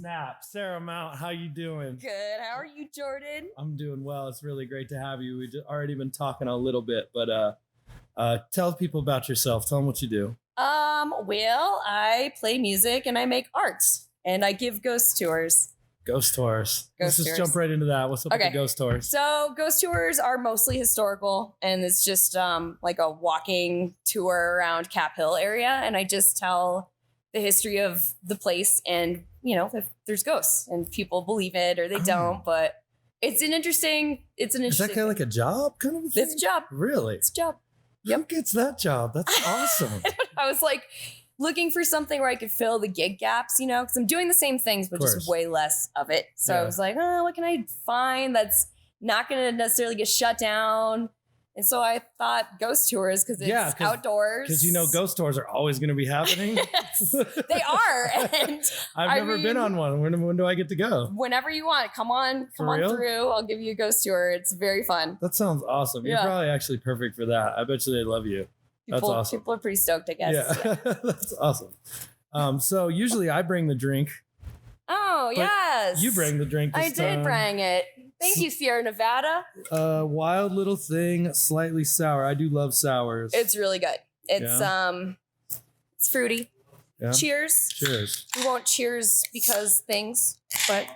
snap. Sarah Mount, how you doing? Good. How are you, Jordan? I'm doing well. It's really great to have you. We've already been talking a little bit, but tell people about yourself. Tell them what you do. Well, I play music and I make art and I give ghost tours. Ghost tours. Let's just jump right into that. What's up with the ghost tours? So ghost tours are mostly historical, and it's just like a walking tour around Cap Hill area, and I just tell the history of the place, and if there's ghosts, and people believe it or they don't, but it's an interesting. Is that kind of like a job kind of a thing? It's a job. Really? It's a job. Who gets that job? That's awesome. I was like looking for something where I could fill the gig gaps, because I'm doing the same things, but just way less of it. So I was like, what can I find that's not going to necessarily get shut down? And so I thought ghost tours, because it's outdoors. Because ghost tours are always going to be happening. Yes, they are. And I've never been on one. When do I get to go? Whenever you want. Come on through. I'll give you a ghost tour. It's very fun. That sounds awesome. You're probably actually perfect for that. I bet you they love you. That's awesome. People are pretty stoked, I guess. Yeah. That's awesome. So usually I bring the drink. Oh, yes. You bring the drink this time. I did bring it. Thank you, Sierra Nevada. Wild little thing, slightly sour. I do love sours. It's really good. It's fruity. Yeah. Cheers. Cheers. We won't cheers because things, but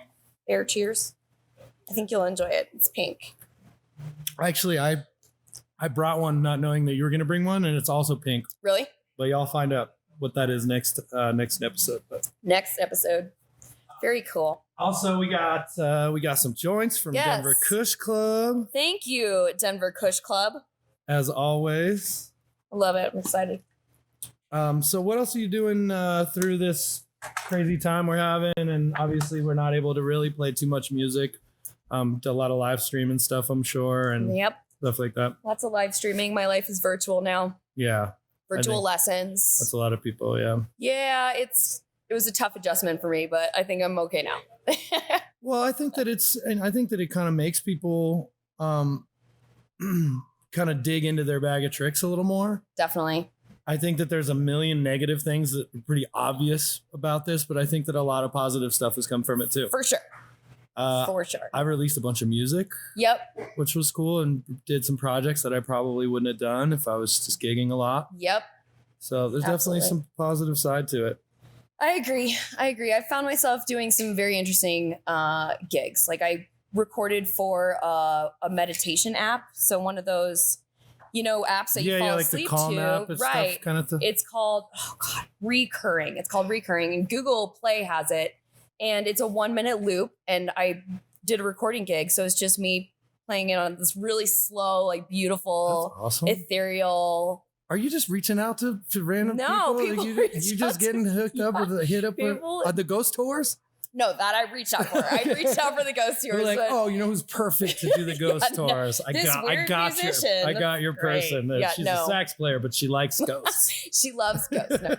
air cheers. I think you'll enjoy it. It's pink. Actually, I brought one not knowing that you were going to bring one, and it's also pink. Really? But y'all find out what that is next episode. Next episode. Very cool. Also, we got some joints from Denver Kush Club. Thank you, Denver Kush Club. As always. I love it. I'm excited. So what else are you doing through this crazy time we're having? And obviously, we're not able to really play too much music. Did a lot of live streaming stuff, I'm sure, and stuff like that. Lots of live streaming. My life is virtual now. Yeah. Virtual lessons. That's a lot of people, yeah. Yeah, it was a tough adjustment for me, but I think I'm okay now. Well, I think that it kind of makes people kind of dig into their bag of tricks a little more. Definitely. I think that there's a million negative things that are pretty obvious about this, but I think that a lot of positive stuff has come from it too. For sure. I released a bunch of music. Yep. Which was cool, and did some projects that I probably wouldn't have done if I was just gigging a lot. Yep. So there's definitely some positive side to it. I agree. I found myself doing some very interesting gigs. Like I recorded for a meditation app. So one of those, apps that you fall like asleep the Calm to. App and right. Stuff, kind of thing. It's called, Recurring. It's called Recurring, and Google Play has it. And it's a 1-minute loop. And I did a recording gig. So it's just me playing it on this really slow, like beautiful, ethereal. Are you just reaching out to random people? No, people you just getting hooked up with the ghost tours? No, that I reached out for. I reached out for the ghost tours. You're like, who's perfect to do the ghost tours? I got your person. She's a sax player, but she likes ghosts. She loves ghosts. No,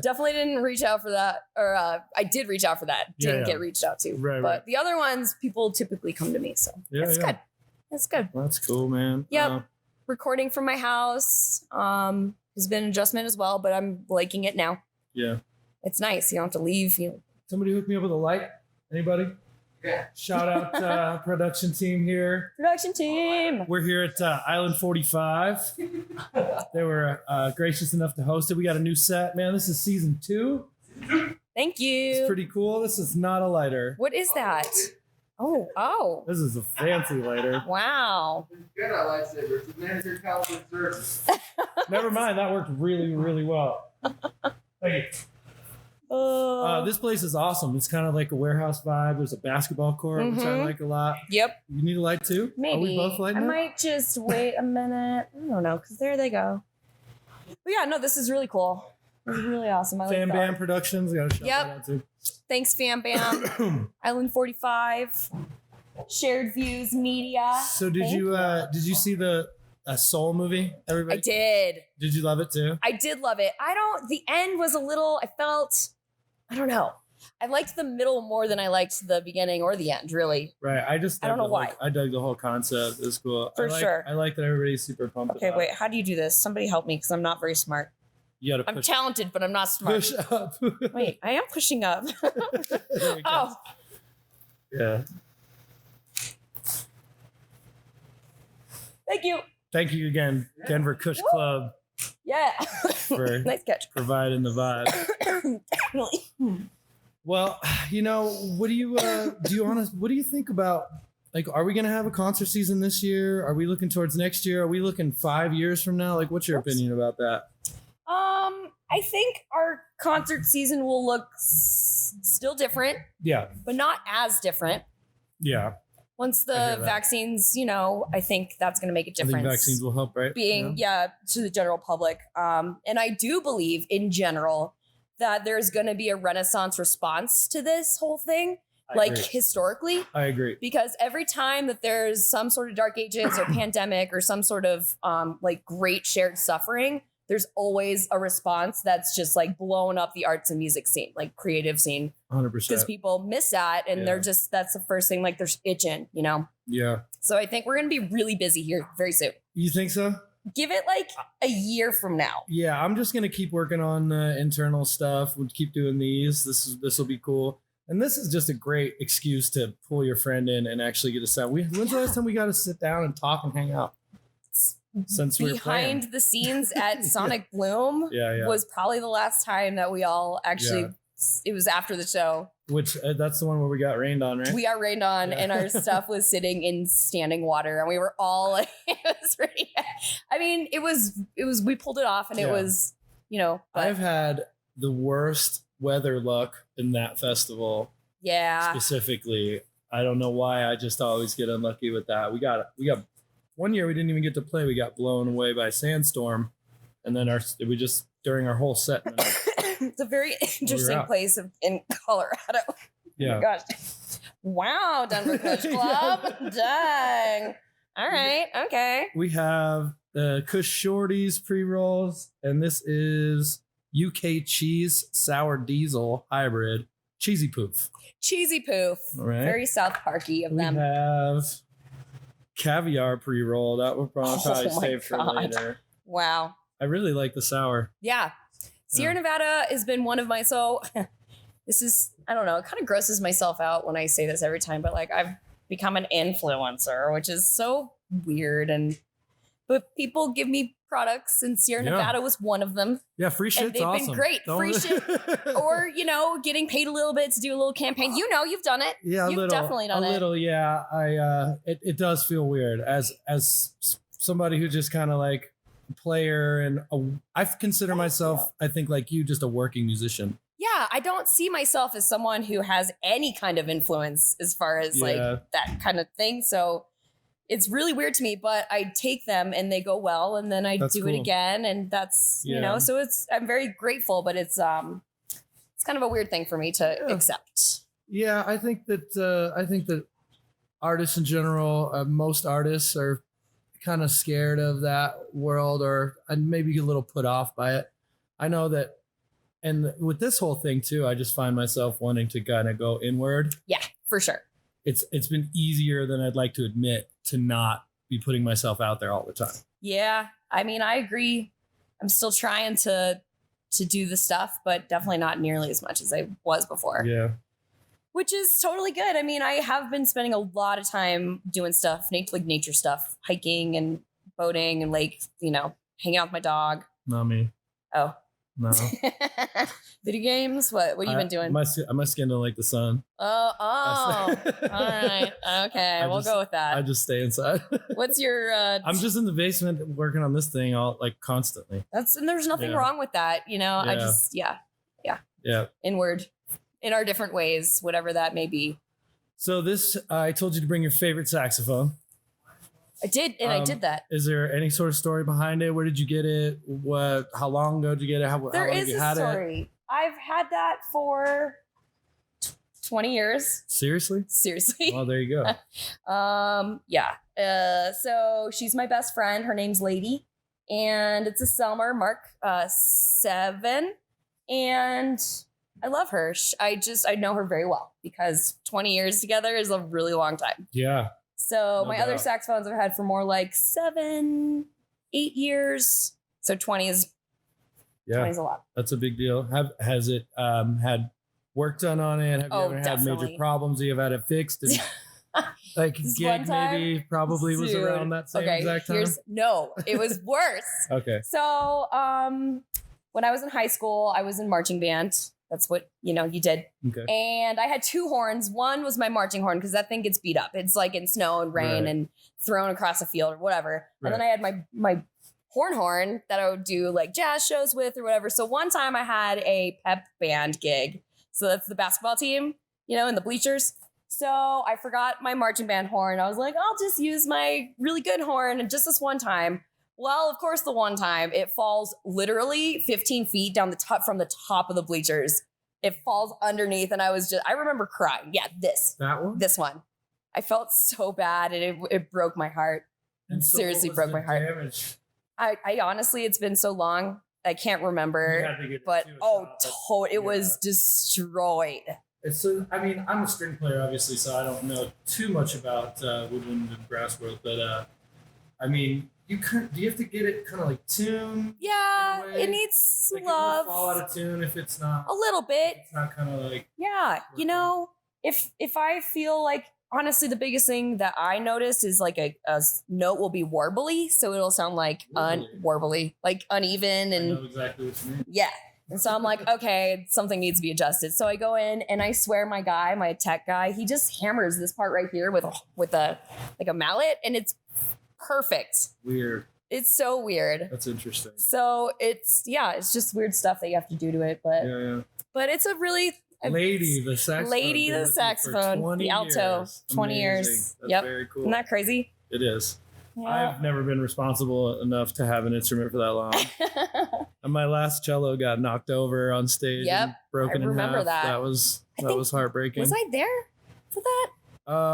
definitely didn't reach out for that. Or I did reach out for that. Didn't get reached out to. But the other ones, people typically come to me. So it's good. It's good. That's cool, man. Yep. Recording from my house has been an adjustment as well, but I'm liking it now. Yeah. It's nice. You don't have to leave. Somebody hook me up with a light? Anybody? Yeah. Shout out production team here. Production team. We're here at Island 45. They were gracious enough to host it. We got a new set, man. This is season 2. Thank you. It's pretty cool. This is not a lighter. What is that? Oh. This is a fancy lighter. Wow. Good on lightsabers. It's manager caliber service. Never mind. That worked really, really well. Thank you. This place is awesome. It's kind of like a warehouse vibe. There's a basketball court, which I like a lot. Yep. You need a light too? Maybe. Are we both lighting I might just wait a minute. I don't know, because there they go. But yeah, no, this is really cool. This is really awesome. I like Fam Bam Productions. Got to shout that out too. Thanks, Fam Bam. Island 45. Shared Views Media. So did you see the Soul movie? Everybody? I did. Did you love it too? I did love it. The end was a little, I don't know. I liked the middle more than I liked the beginning or the end, really. Right. I don't know why. I dug the whole concept. It was cool. For sure. I like that everybody's super pumped. Okay, wait. How do you do this? Somebody help me because I'm not very smart. You gotta I'm talented, but I'm not smart. push up. Wait, I am pushing up. Oh. Yeah. Thank you. Thank you again, Denver Kush Club, Yeah. for Nice catch. providing the vibe. Definitely. Well, what do you think about, like, are we going to have a concert season this year? Are we looking towards next year? Are we looking 5 years from now? Like, what's your opinion about that? I think our concert season will look still different, Yeah. but not as different. Yeah. Once I hear the that. vaccines, I think that's going to make a I difference. think vaccines will help, right? To the general public. And I do believe in general that there's going to be a renaissance response to this whole thing, I agree. historically. I agree. Because every time that there's some sort of dark ages or pandemic or some sort of great shared suffering, there's always a response that's just like blowing up the arts and music scene, like creative scene. 100%. Because people miss that and that's the first thing, like they're itching, Yeah. So I think we're going to be really busy here very soon. You think so? Give it like a year from now. Yeah, I'm just gonna keep working on internal stuff. We'll keep doing these. This will be cool. And this is just a great excuse to pull your friend in and actually get a sound. When's the last time we got to sit down and talk and hang out? Since we were playing. Behind the scenes at Sonic Bloom was probably the last time that we all actually. It was after the show. Which that's the one where we got rained on, right? We got rained on, and our stuff was sitting in standing water, and we were all like, it was pretty. I mean, it was. We pulled it off, and it was, But, I've had the worst weather luck in that festival. Yeah. Specifically, I don't know why. I just always get unlucky with that. We got 1 year we didn't even get to play. We got blown away by a sandstorm, and then during our whole set. It's a very interesting place in Colorado. Yeah. Oh my gosh. Wow, Denver Kush Club. Dang. All right. Okay. We have the Kush Shorties pre-rolls, and this is UK cheese sour diesel hybrid cheesy poof. Cheesy poof. All right. Very South Parky of them. We have caviar pre-roll. That will probably save for later. Wow. I really like the sour. Yeah. Sierra Nevada has been one of my, this is, I don't know, it kind of grosses myself out when I say this every time, but like I've become an influencer, which is so weird. But people give me products and Sierra Nevada was one of them. Yeah, free shit's and they've awesome. Been great. Free shit. Or, getting paid a little bit to do a little campaign. You've done it. Yeah, you've definitely done it. A little, yeah. It does feel weird as somebody who just kind of like player and I consider myself, I think like you, just a working musician. Yeah, I don't see myself as someone who has any kind of influence as far as like that kind of thing. So it's really weird to me, but I take them and they go well, and then I do it again, and that's So I'm very grateful, but it's kind of a weird thing for me to accept. Yeah, I think that artists in general, most artists are kind of scared of that world, or maybe a little put off by it. I know that, and with this whole thing too, I just find myself wanting to kind of go inward. Yeah, for sure. It's been easier than I'd like to admit to not be putting myself out there all the time. Yeah, I mean, I agree. I'm still trying to do the stuff, but definitely not nearly as much as I was before. Yeah. Which is totally good. I mean, I have been spending a lot of time doing stuff, like nature stuff, hiking and boating and hanging out with my dog. Not me. Oh. No. Video games? What have you been doing? My skin don't like the sun. Oh. All right. Okay. We'll go with that. I just stay inside. What's your I'm just in the basement working on this thing all constantly. And there's nothing wrong with that, I just Yeah. Inward in our different ways, whatever that may be. So I told you to bring your favorite saxophone. I did, and I did that. Is there any sort of story behind it? Where did you get it? How long ago did you get it? How long have you had it? I've had that for 20 years. Seriously? Seriously. Well, there you go. Yeah. So she's my best friend. Her name's Lady, and it's a Selmer Mark 7, and I love her. I know her very well because 20 years together is a really long time. Yeah. So my other saxophones I've had for more like 7, 8 years. So 20 is Yeah, 20's a lot. that's a big deal. Has it had work done on it? Have you ever had major definitely. problems? You have had it fixed? And, like This gig one time, maybe probably was dude, around that same exact time. No, it was worse. Okay. So when I was in high school, I was in marching band. That's what, you did. Okay. And I had 2 horns. One was my marching horn because that thing gets beat up. It's like in snow and rain Right. and thrown across a field or whatever. And then I had my horn that I would do like jazz shows with or whatever. So one time I had a pep band gig. So that's the basketball team, in the bleachers. So I forgot my marching band horn. I was like, I'll just use my really good horn. And just this one time, well, of course, the one time it falls literally 15 feet down from the top of the bleachers. It falls underneath. And I remember crying. Yeah, That one? this one. I felt so bad and it broke my heart. And so seriously what was broke the my heart. damage? I honestly, it's been so long. I can't You remember, had to get but to a shop. it was destroyed. So, I mean, I'm a string player, obviously, so I don't know too much about woodwind and brass world, but I mean, do you have to get it kind of like tuned? Yeah, in a way? it needs Like, love. It will fall out of tune if it's not. A little bit. It's not kind of like. Yeah, if I feel like, honestly, the biggest thing that I noticed is like a note will be warbly, so it'll sound like warbly, like uneven I and know exactly what you mean. yeah. And so I'm like, okay, something needs to be adjusted. So I go in and I swear my tech guy, he just hammers this part right here with a mallet, and it's perfect. Weird. It's so weird. That's interesting. So it's just weird stuff that you have to do to it, but Yeah. but it's a really Lady the saxophone. Lady the saxophone, the alto, 20 years. That's Yep. very cool. Isn't that crazy? It is. Yeah. I've never been responsible enough to have an instrument for that long. And my last cello got knocked over on stage and broken I remember in half. that. That was heartbreaking. Was I there for that?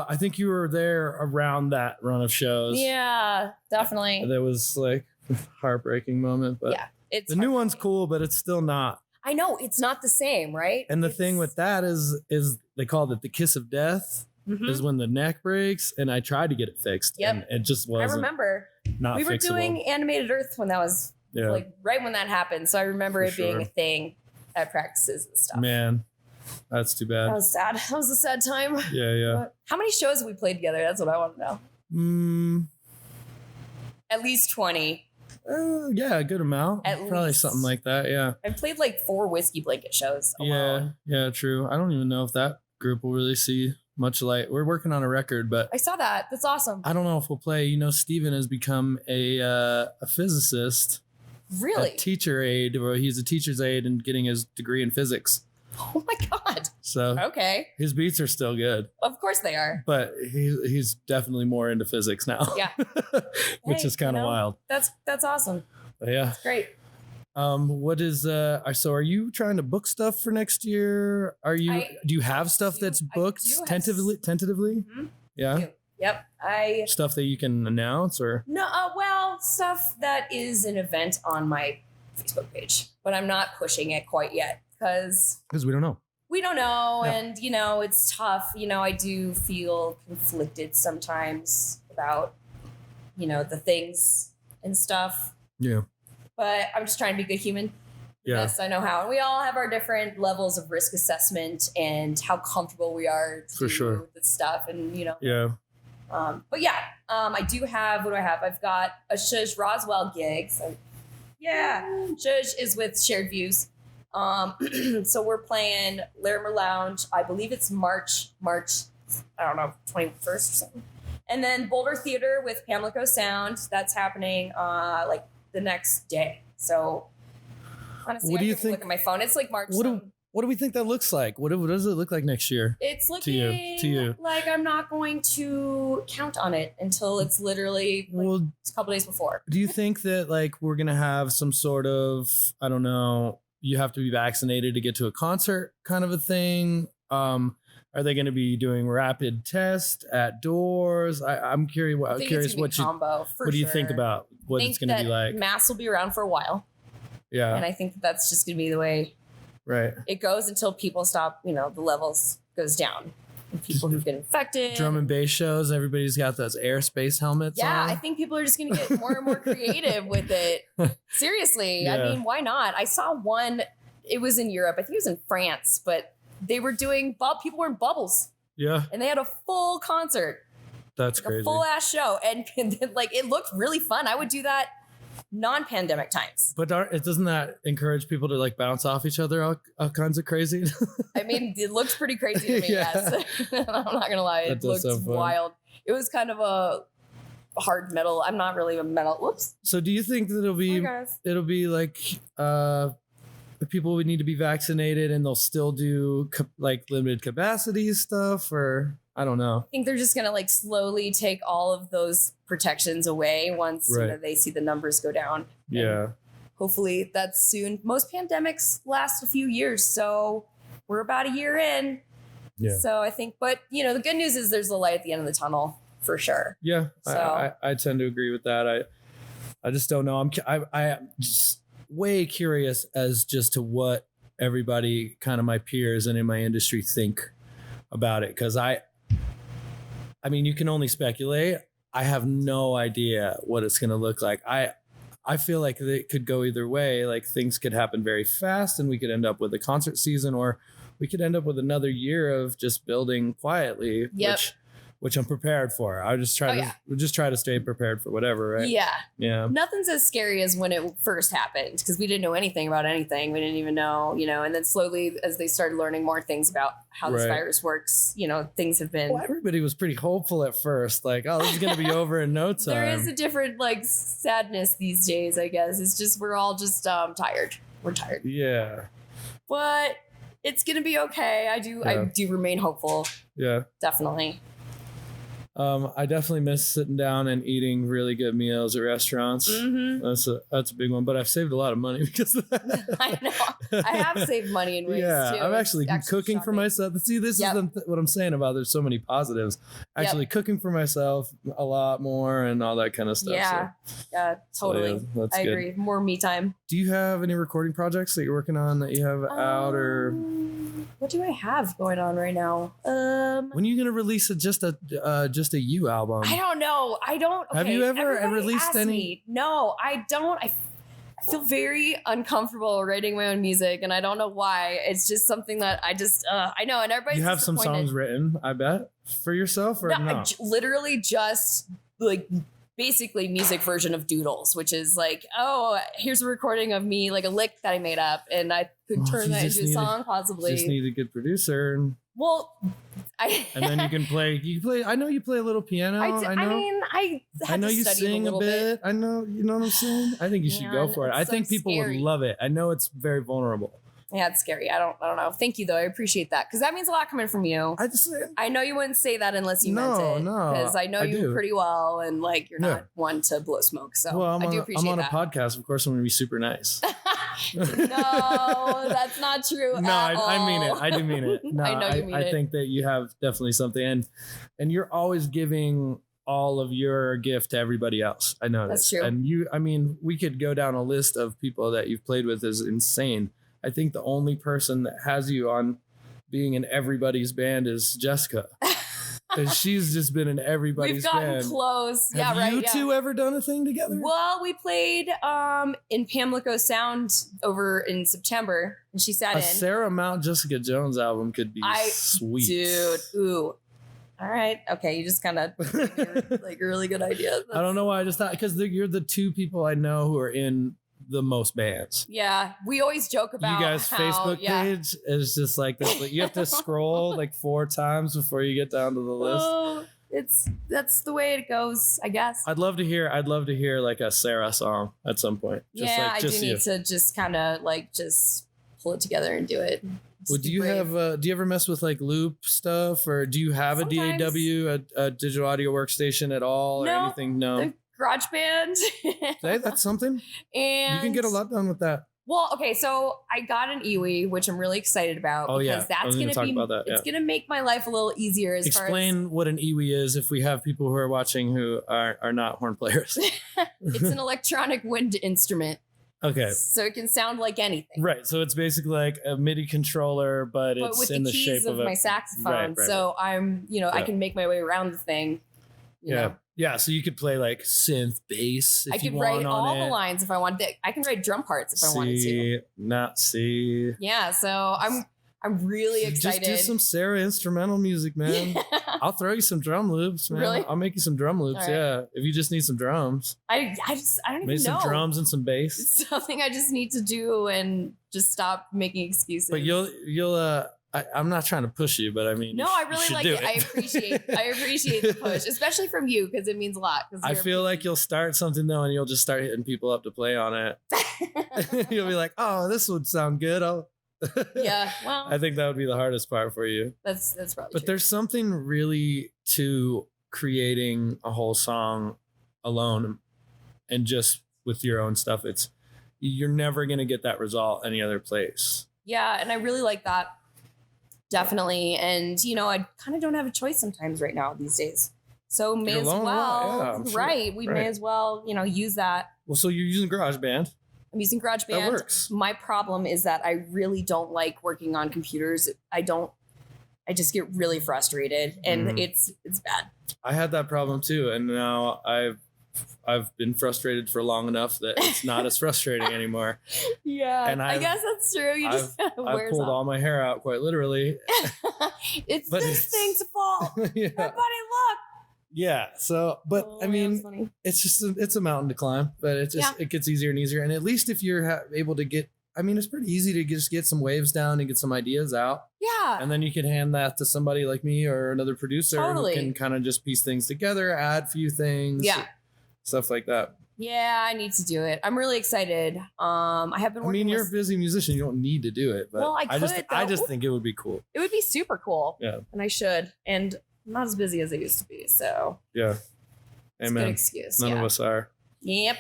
I think you were there around that run of shows. Yeah, definitely. That was like a heartbreaking moment. But Yeah, it's the new one's cool, but it's still not. I know it's not the same, right? And the thing with that is they called it the kiss of death. Mhm. Is when the neck breaks, and I tried to get it fixed. Yep. And it just I wasn't. remember Not we were fixable. doing Animated Earth when that was like right when that happened. So I remember For it being sure. a thing at practices and stuff. Man, that's too bad. That was sad. That was a sad time. Yeah. But how many shows have we played together? That's what I want to know. At least 20. Yeah, a good amount. At Probably least. something like that. Yeah. I've played like 4 Whiskey Blanket shows alone. Yeah, true. I don't even know if that group will really see much light. We're working on a record, but I saw that. That's awesome. I don't know if we'll play. Steven has become a physicist, Really? a teacher aide, or he's a teacher's aide and getting his degree in physics. Oh my God. So Okay. his beats are still good, Of course they are. but he's definitely more into physics now. Yeah. Which Hey, is kind of wild. That's awesome. But yeah. Great. What is so are you trying to book stuff for next year? Do you have stuff that's booked do have tentatively? Mhm. Yeah. Yep. Stuff that you can announce or Stuff that is an event on my Facebook page, but I'm not pushing it quite yet because we don't know. we don't know. Yeah. And, it's tough. I do feel conflicted sometimes about, the things and stuff, Yeah. but I'm just trying to be a good human. Yeah. Yes, I know how. And we all have our different levels of risk assessment and how comfortable we are to For sure. do with stuff. And, Yeah. but yeah, I do have, what do I have? I've got a Shush Roswell gig. So yeah, Shush is with Shared Views. So we're playing Larimer Lounge. I believe it's March, I don't know, 21st or something. And then Boulder Theater with Pamlico Sound. That's happening like the next day. So honestly, What do I you can think- look at my phone. It's like March. What do we think that looks like? What does it look like next year? It's To you. looking like I'm not going to count on it until it's literally like a couple days before. Do you think that like we're gonna have some sort of, I don't know, you have to be vaccinated to get to a concert kind of a thing? Are they going to be doing rapid test at doors? I'm curious. I think it's gonna be combo, for what do you think sure. about what I it's think going to be that like? Masks will be around for a while, Yeah, and I think that's just going to be the way right. it goes until people stop. The levels goes down. people who get infected. Drum and bass shows. Everybody's got those airspace helmets Yeah, on. I think people are just going to get more and more creative with it. Seriously. Yeah. I mean, why not? I saw one, it was in Europe. I think it was in France, but they were doing, people were in bubbles Yeah, and they had a full concert, that's like crazy. a full ass show. And like, it looked really fun. I would do that non-pandemic times. But doesn't that encourage people to like bounce off each other all kinds of crazy? I mean, it looks pretty crazy to me, Yeah. yes. I'm not going to lie. That It does looks sound fun. wild. It was kind of a hard metal. I'm not really a metal. Whoops. So do you think that it'll be like the people would need to be vaccinated and they'll still do like limited capacity stuff, or I don't know. I think they're just going to like slowly take all of those protections away once you know, they see the numbers go down. Yeah. And hopefully that's soon. Most pandemics last a few years. So we're about a year in. Yeah. So I think, but you know, the good news is there's a light at the end of the tunnel for sure. Yeah. So I tend to agree with that. I just don't know. I'm just way curious as just to what everybody, kind of my peers and in my industry, think about it. Cause I mean, you can only speculate. I have no idea what it's going to look like. I feel like it could go either way. Like things could happen very fast and we could end up with a concert season, or we could end up with another year of just building quietly, which I'm prepared for. I just try to stay prepared for whatever, right? Yeah. Yeah. Nothing's as scary as when it first happened because we didn't know anything about anything. We didn't even know, you know, and then slowly as they started learning more things about how this virus works, you know, things have been. Well, everybody was pretty hopeful at first. Like, oh, this is going to be over in no time. There is a different like sadness these days, I guess. It's just, we're all just tired. We're tired. Yeah. But it's going to be okay. I do remain hopeful. Yeah. Definitely. I definitely miss sitting down and eating really good meals at restaurants. Mm-hmm. That's a big one, but I've saved a lot of money because of that. I know. I have saved money in ways too. I'm actually cooking for myself. See, this is what I'm saying about there's so many positives. Actually cooking for myself a lot more and all that kind of stuff. Yeah. Yeah, totally. So, that's I good. agree. More me time. Do you have any recording projects that you're working on that you have out, or what do I have going on right now? when are you going to release just a you album? I don't know. Okay, have you ever everybody released asks any? Me. No, I don't. I feel very uncomfortable writing my own music, and I don't know why. It's just something that I just I know, and everybody's You have some songs written, I bet, for yourself, or no? Literally just like basically music version of Doodles, which is like, oh, here's a recording of me, like a lick that I made up, and I could turn that into a song, possibly. Just need a good producer. Well, and then you can play. I know you play a little piano. I know you sing a bit. I know, you know what I'm saying? I think you should go for it. I think people would love it. I know it's very vulnerable. Yeah, it's scary. I don't know. Thank you though. I appreciate that because that means a lot coming from you. I know you wouldn't say that unless you meant it. No, because I know you pretty well, and like you're not one to blow smoke. So I do appreciate that. I'm on a podcast. Of course, I'm going to be super nice. No, that's not true. No, I mean it. I do mean it. No, I know you mean it. I think that you have definitely something, and you're always giving all of your gift to everybody else. I know that's this. true. And we could go down a list of people that you've played with is insane. I think the only person that has you on being in everybody's band is Jessica. And she's just been in everybody's band. We've gotten close. Have you two ever done a thing together? Well, we played in Pamlico Sound over in September, and she sat in. A Sarah Mount Jessica Jones album could be sweet. Dude, ooh. All right. Okay, you just kind of like a really good idea. I don't know why I just thought, because you're the two people I know who are in the most bands. Yeah, we always joke about you guys' Facebook page is just like this. Like, you have to scroll like 4 times before you get down to the list. That's the way it goes, I guess. I'd love to hear like a Sarah song at some point. I do need to just kind of like just pull it together and do it. Well, do you ever mess with like loop stuff, or do you have Sometimes. a DAW, a digital audio workstation at all, or anything? No. GarageBand. Hey, that's something. And you can get a lot done with that. Well, okay, so I got an Iwi, which I'm really excited about because that's going to be it's going to make my life a little easier. Explain what an Iwi is if we have people who are watching who are not horn players. It's an electronic wind instrument. Okay. So it can sound like anything. Right. So it's basically like a MIDI controller, but it's with in the keys shape of my a saxophone. Right. So I'm, I can make my way around the thing. You know. Yeah. So you could play like synth bass. If I could you write want all on the it. lines if I wanted. I can write drum parts if I wanted to. Not see. Yeah. So I'm really excited. Just do some Sarah instrumental music, man. I'll throw you some drum loops, man. Really? I'll make you some drum loops. All right. Yeah. If you just need some drums. I don't even Maybe know. some drums and some bass. It's something I just need to do and just stop making excuses. But I'm not trying to push you, but I mean, no, I really like it. I appreciate the push, especially from you, because it means a lot. I feel like you'll start something though, and you'll just start hitting people up to play on it. You'll be like, "Oh, this would sound good." Yeah, well, I think that would be the hardest part for you. That's probably. But true. there's something really to creating a whole song alone, and just with your own stuff. You're never gonna get that result any other place. Yeah, and I really like that. Definitely. And, I kind of don't have a choice sometimes right now these days. So may as well, right. We may as well, use that. Well, so you're using GarageBand. I'm using GarageBand. That works. My problem is that I really don't like working on computers. I just get really frustrated and it's bad. I had that problem too. And now I've been frustrated for long enough that it's not as frustrating anymore. Yeah, and I guess that's true. You just I've pulled all my hair out, quite literally. It's thing's fault. Yeah. Everybody look. Yeah. So, but I mean, it's just it's a mountain to climb, but it gets easier and easier. And at least if you're able to get, I mean, it's pretty easy to just get some waves down and get some ideas out. Yeah. And then you can hand that to somebody like me or another producer who can kind of just piece things together, add a few things. Yeah. Stuff like that. Yeah, I need to do it. I'm really excited. I have been working. I mean, you're a busy musician. You don't need to do it, but I just think it would be cool. It would be super cool. Yeah. And I should. And I'm not as busy as I used to be. So yeah. It's a good excuse. None of us are. Yep.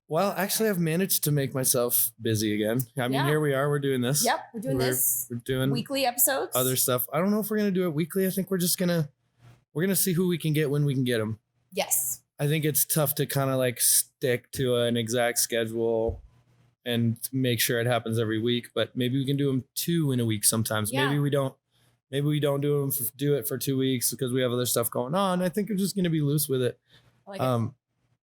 Well, actually, I've managed to make myself busy again. I mean, here we are. We're doing this. Yep, we're doing this. We're doing weekly episodes. Other stuff. I don't know if we're gonna do it weekly. I think we're gonna see who we can get when we can get them. Yes. I think it's tough to kind of like stick to an exact schedule and make sure it happens every week, but maybe we can do them 2 in a week sometimes. Yeah. Maybe we don't do it for 2 weeks because we have other stuff going on. I think we're just going to be loose with it. I like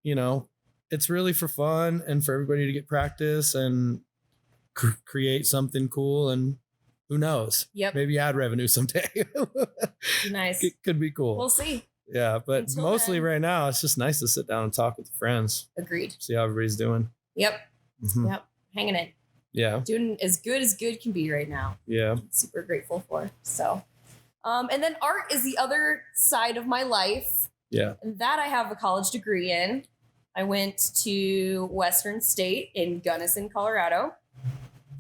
it. It's really for fun and for everybody to get practice and create something cool, and who knows? Yep. Maybe ad revenue someday. Nice. It could be cool. We'll see. Yeah, but mostly right now, it's just nice to sit down and talk with friends. Agreed. See how everybody's doing. Yep. Mm-hmm. Yep. Hanging in. Yeah. Doing as good can be right now. Yeah. Super grateful for. So, and then art is the other side of my life. Yeah. And that I have a college degree in. I went to Western State in Gunnison, Colorado.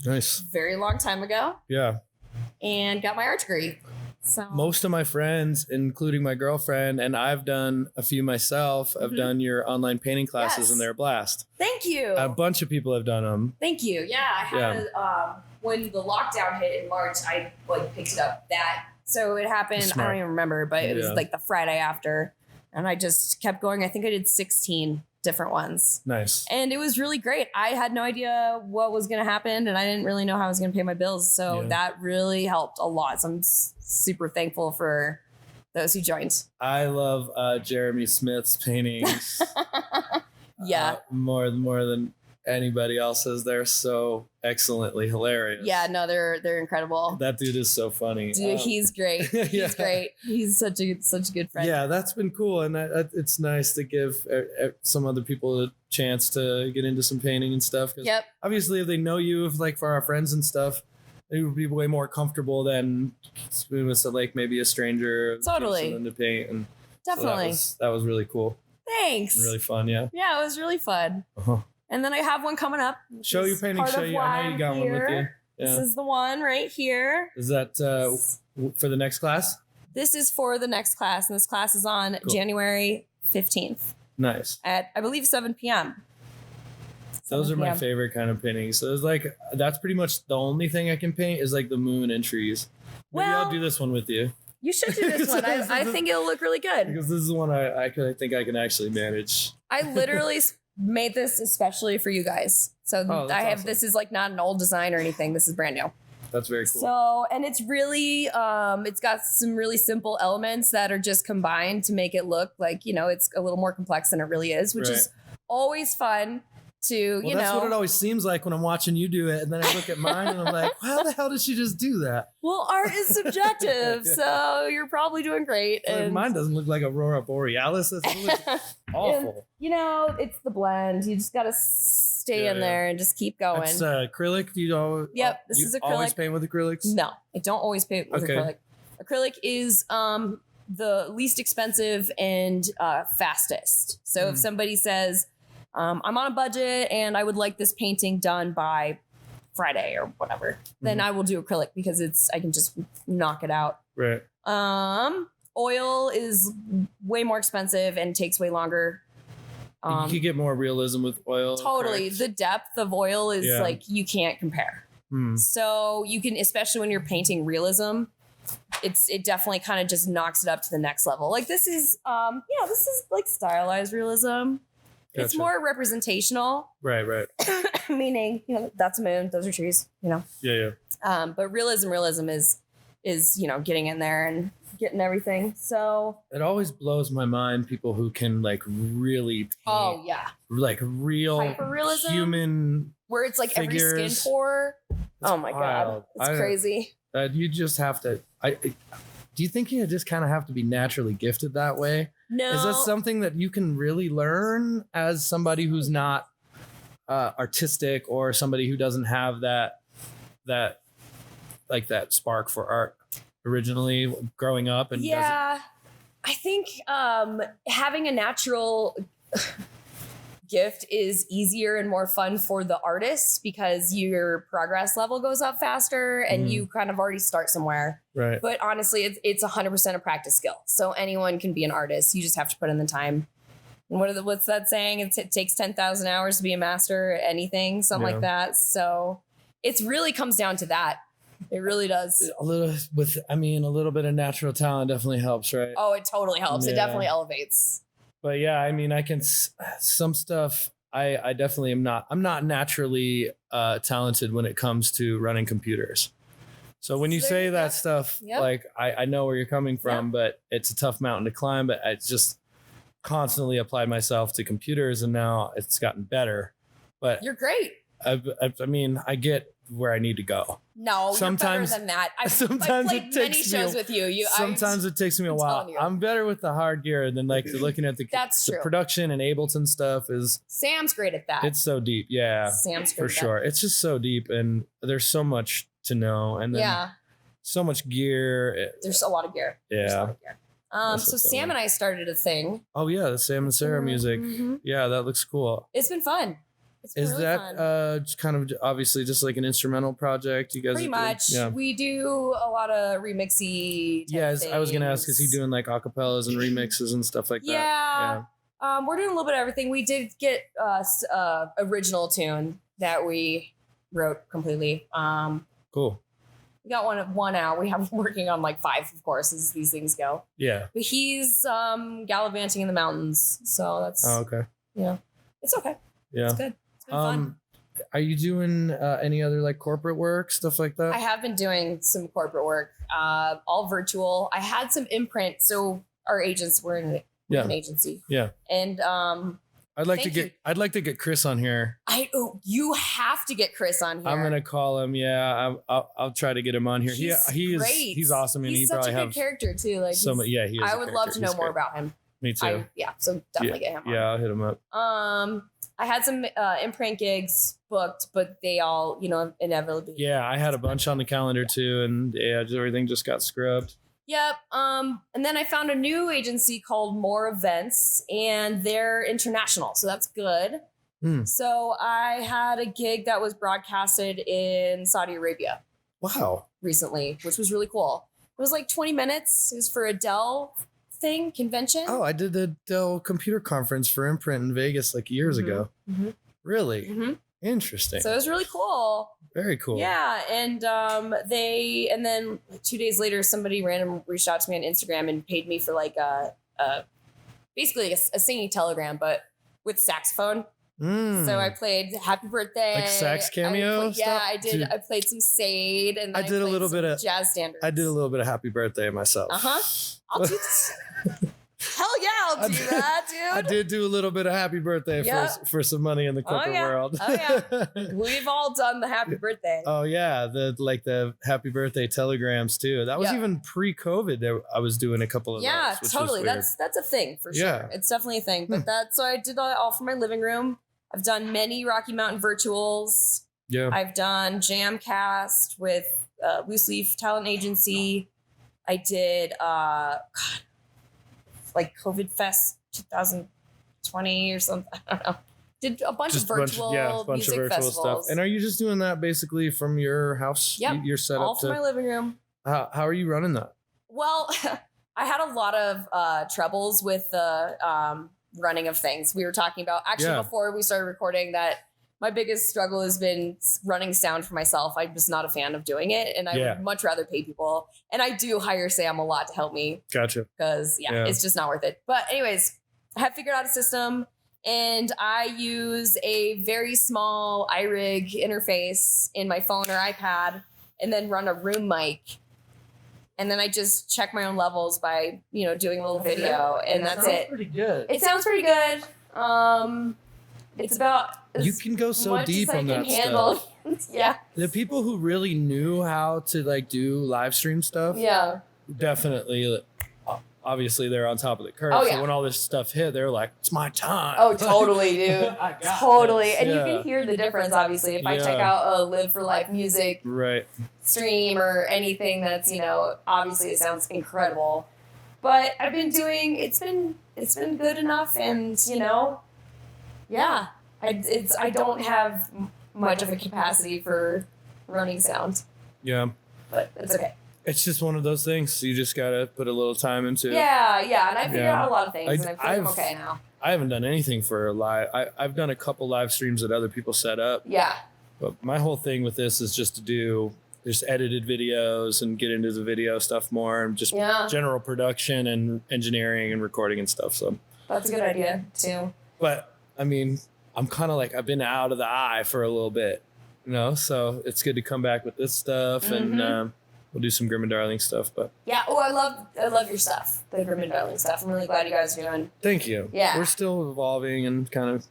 Nice. Very long time ago. Yeah. And got my art degree. So most of my friends, including my girlfriend, and I've done a few myself, have done your online painting classes, and they're a blast. Thank you. A bunch of people have done them. Thank you. Yeah, I had when the lockdown hit in March, I picked it up so it happened. Smart. I don't even remember, but it was like the Friday after, and I just kept going. I think I did 16 different ones. Nice. And it was really great. I had no idea what was going to happen, and I didn't really know how I was going to pay my bills. So that really helped a lot. So I'm super thankful for those who joined. I love Jeremy Smith's paintings. More than anybody else's. They're so excellently hilarious. Yeah, no, they're incredible. That dude is so funny. Dude, he's great. He's great. He's such a good friend. Yeah, that's been cool, and it's nice to give some other people a chance to get into some painting and stuff. Yep. Obviously, if they know you, for our friends and stuff, it would be way more comfortable than with maybe a stranger. Totally. To paint, and definitely. So that was really cool. Thanks. And really fun. Yeah. Yeah, it was really fun. Uh-huh. And then I have one coming up. Show your painting. Show you. I know you got one with you. Yeah. This is the one right here. Is that for the next class? This is for the next class, and this class is on January 15th. Nice. At, I believe, 7 p.m. Those are my favorite kind of paintings. So it's that's pretty much the only thing I can paint is the moon and trees. Maybe I'll do this one with you. You should do this one. I think it'll look really good. Because this is one I think I can actually manage. I literally made this especially for you guys. So Oh, that's awesome. this is like not an old design or anything. This is brand new. That's very cool. So, and it's really, it's got some really simple elements that are just combined to make it look like, you know, it's a little more complex than it really is, which is always fun to, well, that's what it always seems like when I'm watching you do it. And then I look at mine and I'm like, how the hell did she just do that? Well, art is subjective, so you're probably doing great. Like, And mine doesn't look like Aurora Borealis. It looks awful. you know, it's the blend. You just got to stay in there and just keep going. It's acrylic. You know. Yep, this is acrylic. Always paint with acrylics? No, I don't always paint with acrylic. Acrylic is the least expensive and fastest. So if somebody says, I'm on a budget and I would like this painting done by Friday or whatever, then I will do acrylic because I can just knock it out. Right. Oil is way more expensive and takes way longer. You could get more realism with oil. Totally. correct? The depth of oil is like, you can't compare. So you can, especially when you're painting realism, it definitely kind of just knocks it up to the next level. Like this is, this is like stylized realism. Gotcha. It's more representational. Right. Meaning, you know, that's a moon, those are trees, you know. Yeah. But realism is, you know, getting in there and getting everything. So It always blows my mind people who can like really paint, like real hyperrealism, human where it's like figures. every skin pore. Oh my God. It's crazy. You just have to. Do you think you just kind of have to be naturally gifted that way? No. Is that something that you can really learn as somebody who's not artistic or somebody who doesn't have that spark for art originally growing up? And I think having a natural gift is easier and more fun for the artist because your progress level goes up faster and you kind of already start somewhere. Right. But honestly, it's 100% a practice skill. So anyone can be an artist. You just have to put in the time. And what's that saying? It takes 10,000 hours to be a master at anything, something like that. So it really comes down to that. It really does. A little bit of natural talent definitely helps, right? Oh, it totally helps. Yeah. It definitely elevates. But yeah, I mean, some stuff I definitely am not. I'm not naturally talented when it comes to running computers. So when you say that stuff, like I know where you're coming from, but it's a tough mountain to climb. But I just constantly applied myself to computers, and now it's gotten better. But you're great. I mean, I get where I need to go. No, sometimes, you're better than that. I've played many shows with you. Sometimes it takes me a while. I'm better with the hard gear than like looking at the production and Ableton stuff is. Sam's great at that. It's so deep. Yeah. Sam's great for at sure. that. It's just so deep and there's so much to know. And then so much gear. There's a lot of gear. Yeah. So Sam and I started a thing. Oh yeah. The Sam and Sarah music. Yeah. That looks cool. It's been fun. Is really that just kind of obviously just like an instrumental project? You guys pretty much. Yeah. We do a lot of remixy. Yes, I was gonna ask, is he doing like acapellas and remixes and stuff like that? Yeah. We're doing a little bit of everything. We did get original tune that we wrote completely. Cool. We got one out. We have working on like 5, of course, as these things go. Yeah. But he's gallivanting in the mountains, so that's. Oh, okay. Yeah, it's okay. Yeah, it's good. It's been fun. Are you doing any other like corporate work, stuff like that? I have been doing some corporate work, all virtual. I had some imprint, so our agents were in an agency. Yeah, and I'd like to get Chris on here. You have to get Chris on here. I'm gonna call him. Yeah, I'll try to get him on here. He's awesome, and he's he probably such a good character too. Like he is. I would love to know more about him. Me too. So definitely get him on. Yeah, I'll hit him up. I had some imprint gigs booked, but they all, inevitably. Yeah, I had a bunch on the calendar too, and everything just got scrubbed. Yep. And then I found a new agency called More Events, and they're international, so that's good. So I had a gig that was broadcasted in Saudi Arabia. Wow. Recently, which was really cool. It was like 20 minutes. It was for a Dell convention. Oh, I did the Dell computer conference for Imprint in Vegas like years ago. Really? Interesting. So it was really cool. Very cool. Yeah, and then 2 days later, somebody random reached out to me on Instagram and paid me for like basically a singing telegram, but with saxophone. So I played Happy Birthday. Like sax cameo Yeah, stuff? I did. Dude. I played some Sade, and then I did a played little bit of jazz standards. I did a little bit of Happy Birthday myself. I'll do this. Hell yeah, I'll do that, dude. I did do a little bit of Happy Birthday for some money in the corporate world. Oh yeah, we've all done the Happy Birthday. Oh yeah, the Happy Birthday telegrams too. That was even pre-COVID. I was doing a couple of yeah, those, totally. That's a thing for sure. It's definitely a thing. But so I did that all from my living room. I've done many Rocky Mountain virtuals. Yeah, I've done Jamcast with Loose Leaf Talent Agency. I did like COVID Fest 2020 or something. I don't know. Did a bunch of virtual music festivals. Stuff. And are you just doing that basically from your house? Yep. You're set all up from my living room. How are you running that? Well, I had a lot of troubles with the running of things. We were talking about actually before we started recording that my biggest struggle has been running sound for myself. I'm just not a fan of doing it, and I would much rather pay people. And I do hire Sam a lot to help me. Gotcha. Because it's just not worth it. But anyways, I have figured out a system, and I use a very small iRig interface in my phone or iPad, and then run a room mic. And then I just check my own levels by, doing a little video, and that's it. Pretty good. It sounds pretty good. It's about you can go so deep on that stuff. Yeah. The people who really knew how to do live stream stuff. Yeah. Definitely. Obviously, they're on top of the curve. Oh, yeah. So when all this stuff hit, they're like, "It's my time." Oh, totally, dude. Totally. And you can hear the difference, obviously, if I check out a Live for Life music stream or anything that's, obviously it sounds incredible. But I've been doing. It's been good enough, and yeah. I don't have much of a capacity for running sound. Yeah. But it's okay. It's just one of those things. You just gotta put a little time into it. Yeah, and I figured out a lot of things, and I feel I'm okay now. I haven't done anything for a live. I've done a couple live streams that other people set up. Yeah. But my whole thing with this is just to do just edited videos and get into the video stuff more, and just general production and engineering and recording and stuff. So that's a good idea too. But I mean, I'm kind of I've been out of the eye for a little bit, so it's good to come back with this stuff and we'll do some Grim and Darling stuff. But yeah, I love your stuff, the Grim and Darling stuff. I'm really glad you guys are doing. Thank you. Yeah, we're still evolving and kind of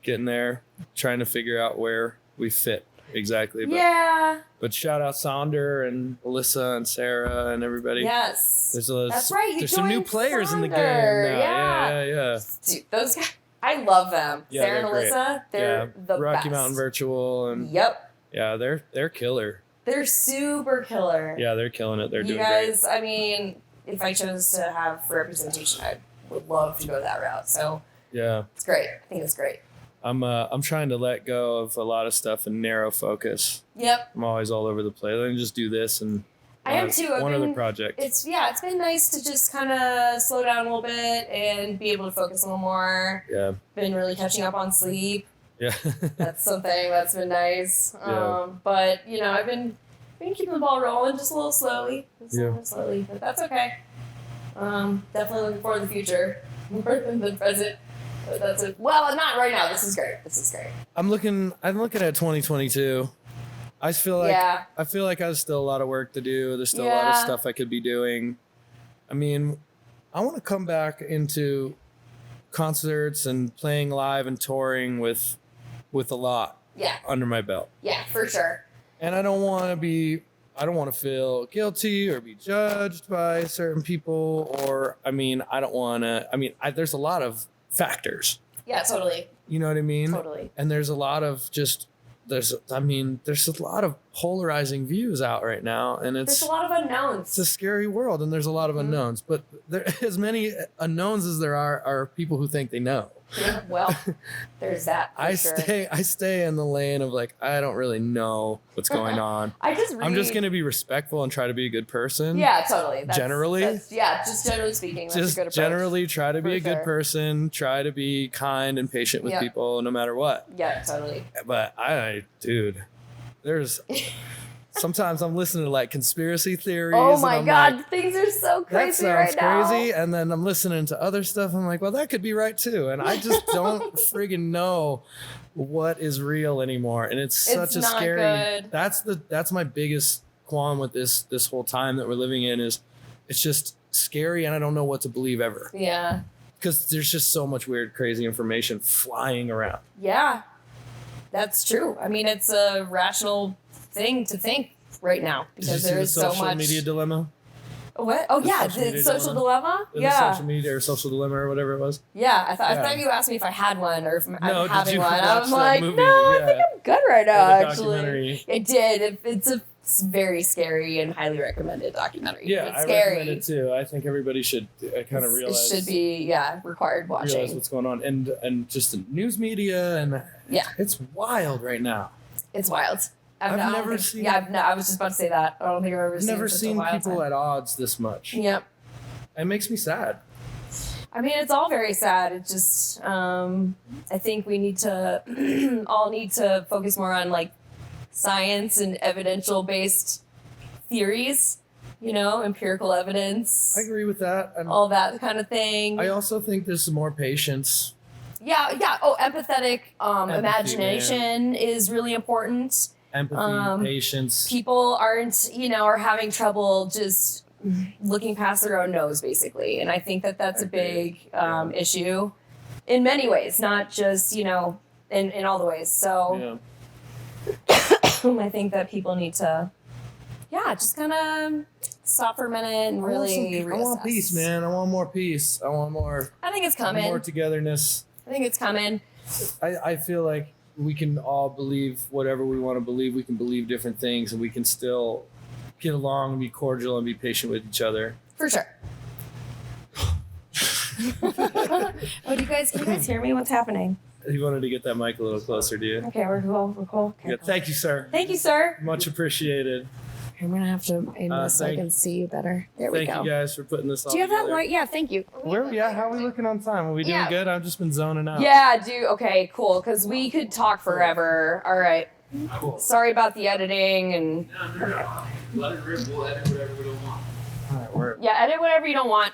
getting there, trying to figure out where we fit exactly. But, but shout out Sonder and Alyssa and Sarah and everybody. Yes, that's right. There's some new players in the game now. Yeah. Dude, those guys. I love them. Yeah, Sarah and Alyssa, they're the Rocky best. Mountain Virtual and yeah, they're killer. They're super killer. Yeah, they're killing it. They're doing guys, great. I mean, if I chose to have representation, I would love to go that route. So yeah, it's great. I think it's great. I'm trying to let go of a lot of stuff and narrow focus. Yep. I'm always all over the place. Let me just do this and I am too. One other project. It's been nice to just kind of slow down a little bit and be able to focus a little more. Yeah. Been really catching up on sleep. Yeah. That's something that's been nice. But I've been keeping the ball rolling just a little slowly. But that's okay. Definitely looking forward to the future more than the present. But that's it. Well, not right now. This is great. I'm looking at 2022. I feel like there's still a lot of work to do. There's still a lot of stuff I could be doing. I mean, I want to come back into concerts and playing live and touring with a lot under my belt. Yeah, for sure. And I don't want to feel guilty or be judged by certain people, or I don't want to, there's a lot of factors. Yeah, totally. You know what I mean? Totally. And there's a lot of there's a lot of polarizing views out right now, and there's a lot of unknowns. It's a scary world, and there's a lot of unknowns. But there, as many unknowns as there are people who think they know. Yeah, well, there's that. I stay in the lane of I don't really know what's going on. I'm just gonna be respectful and try to be a good person. Yeah, totally. Just generally speaking, that's a good approach. Generally try to be a good person. Try to be kind and patient with people, no matter what. Yeah, totally. But there's sometimes I'm listening to like conspiracy theories. Oh my and I'm God, like, things are so that crazy sounds right now. crazy. And then I'm listening to other stuff. I'm like, well, that could be right too. And I just don't friggin' know what is real anymore. And it's such a not scary. good. That's my biggest qualm with this whole time that we're living in is it's just scary and I don't know what to believe ever. Yeah. Because there's just so much weird, crazy information flying around. Yeah. That's true. I mean, it's a rational thing to think right now because there is so much. Social media dilemma? What? Oh, yeah, the social dilemma? The Yeah. social media or social dilemma or whatever it was. Yeah, I thought you asked me if I had one or if I'm having you one. watch I'm that like, movie? no, I think I'm good right now, The actually. documentary. I did. It's a very scary and highly recommended documentary. Yeah, it's I scary. recommend it too. I think everybody should kind of realize. It should be, required watching. Realize what's going on. And just the news media and it's wild right now. It's wild. I was just about to say that. I don't think I've never seen people at odds this much. Yep. It makes me sad. I mean, it's all very sad. It just, I think we need to all need to focus more on like science and evidential based theories, empirical evidence. I agree with that. And all that kind of thing. I also think there's some more patience. Yeah. Oh, empathetic imagination is really important. Empathy, patience. People aren't, are having trouble just looking past their own nose, basically. And I think that that's a big issue in many ways, not just, in all the ways. So I think that people need to, just kind of stop for a minute and really I want peace, man. I want more peace. I want more. I think it's coming. More togetherness. I think it's coming. I feel like we can all believe whatever we want to believe. We can believe different things and we can still get along and be cordial and be patient with each other. For sure. Can you guys hear me? What's happening? You wanted to get that mic a little closer, do you? Okay, we're cool. Okay, cool. Thank you, sir. Thank you, sir. Much appreciated. I'm gonna have to aim this so I can see you better. There we go. Thank you guys for putting this on. Do you have that light? Yeah, thank you. How are we looking on time? Are we doing good? I've just been zoning out. Yeah, okay, cool. Because we could talk forever. All right. Cool. Sorry about the editing and. No. Let it rip. We'll edit whatever we don't want. All right, edit whatever you don't want.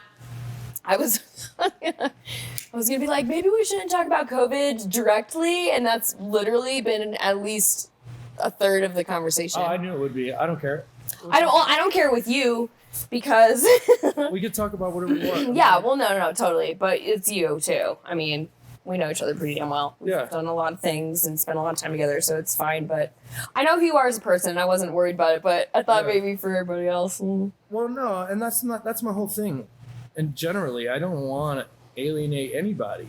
I was gonna be like, maybe we shouldn't talk about COVID directly, and that's literally been at least a third of the conversation. Oh, I knew it would be. I don't care. I don't care with you because we could talk about whatever we want. Yeah, well, no, totally. But it's you too. I mean, we know each other pretty damn well. We've done a lot of things and spent a lot of time together, so it's fine. But I know who you are as a person, and I wasn't worried about it. But I thought maybe for everybody else. Well, no, and that's my whole thing. And generally, I don't want to alienate anybody.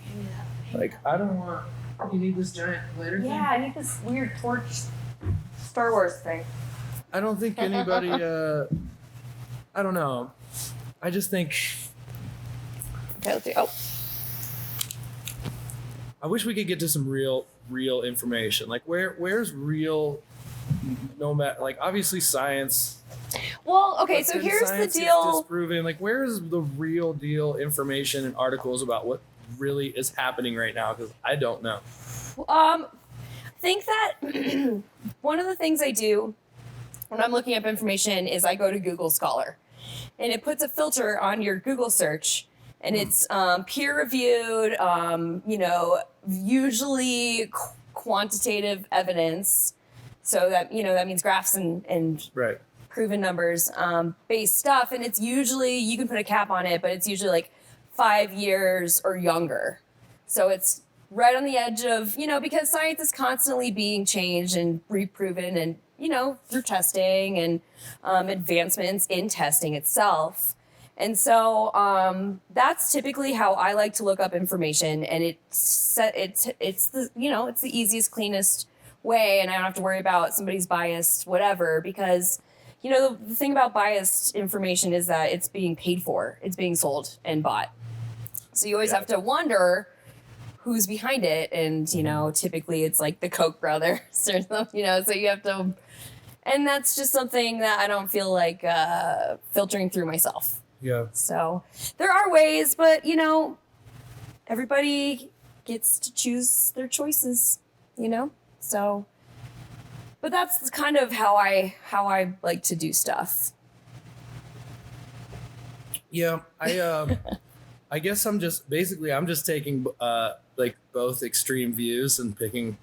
Yeah. Like, I don't want. You need this giant lighter thing? Yeah, I need this weird torch Star Wars thing. I don't think anybody, I don't know. I just think. Okay, let's see. Oh. I wish we could get to some real information. Like, where's real, no matter, like, obviously science. Well, okay, so here's the deal. Is disproven. Like, where's the real deal information and articles about what really is happening right now? Because I don't know. I think that one of the things I do when I'm looking up information is I go to Google Scholar, and it puts a filter on your Google search, and it's peer-reviewed, usually quantitative evidence. So that that means graphs and right. proven numbers based stuff, and it's usually, you can put a cap on it, but it's usually like 5 years or younger. So it's right on the edge of, because science is constantly being changed and reproven and, through testing and advancements in testing itself. And so that's typically how I like to look up information, and it's the it's the easiest, cleanest way, and I don't have to worry about somebody's biased whatever, because the thing about biased information is that it's being paid for, it's being sold and bought. So you always have to wonder who's behind it, and typically it's like the Koch brothers or something, so you have to, and that's just something that I don't feel like filtering through myself. Yeah. So there are ways, but everybody gets to choose their choices, so. But that's kind of how I like to do stuff. Yeah, I guess I'm just taking like both extreme views and picking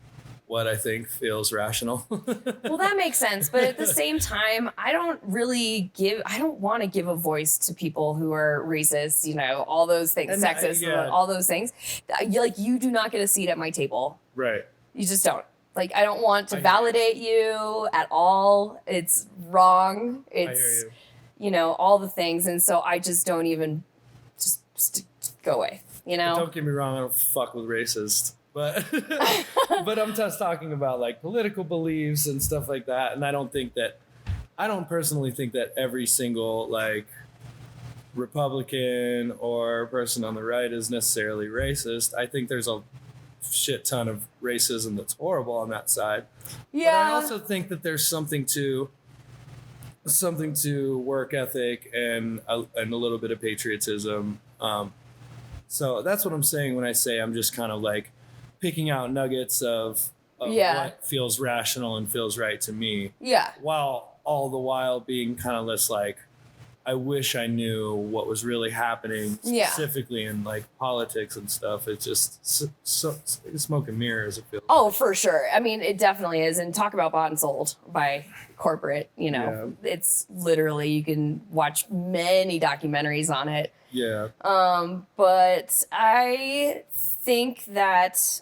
what I think feels rational. Well, that makes sense. But at the same time, I don't want to give a voice to people who are racist, you know, all those things, And, sexist, all those things. Like, you do not get a seat at my table. Right. You just don't. Like, I don't want to validate you at all. It's wrong. It's, you know, all the things. And so I just don't even just go away, you know? But don't get me wrong, I don't fuck with racists. But but I'm just talking about like political beliefs and stuff like that. And I don't personally think that every single like Republican or person on the right is necessarily racist. I think there's a shit ton of racism that's horrible on that side. Yeah. But I also think that there's something to work ethic and a little bit of patriotism. So that's what I'm saying when I say I'm just kind of like picking out nuggets of what feels rational and feels right to me. Yeah. While all the while being kind of less like, I wish I knew what was really happening specifically in like politics and stuff. It's just so smoke and mirrors. It feels. Oh, for sure. I mean, it definitely is. And talk about bought and sold by corporate, you know, it's literally, you can watch many documentaries on it. Yeah. But I think that,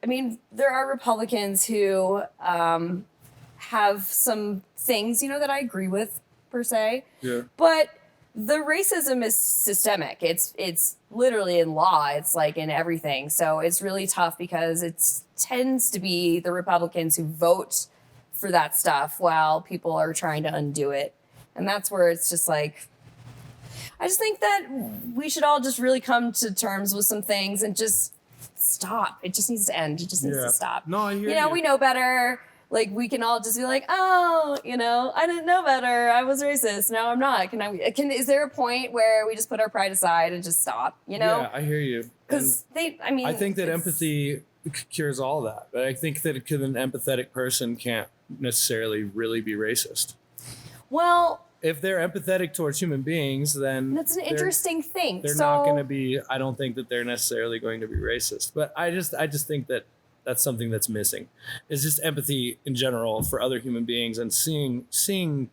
I mean, there are Republicans who have some things, you know, that I agree with per se. Yeah. But the racism is systemic. It's literally in law. It's like in everything. So it's really tough because it tends to be the Republicans who vote for that stuff while people are trying to undo it. And that's where it's just like, I just think that we should all just really come to terms with some things and just stop. It just needs to end. It just needs to stop. No, I hear you. You know, we know better. Like, we can all just be like, oh, you know, I didn't know better. I was racist. Now I'm not. Is there a point where we just put our pride aside and just stop, you know? Yeah, I hear you. Because I think that empathy cures all that. But I think that an empathetic person can't necessarily really be racist. Well, if they're empathetic towards human beings, then that's an interesting thing. They're not going to be, I don't think that they're necessarily going to be racist. But I just think that that's something that's missing. It's just empathy in general for other human beings and seeing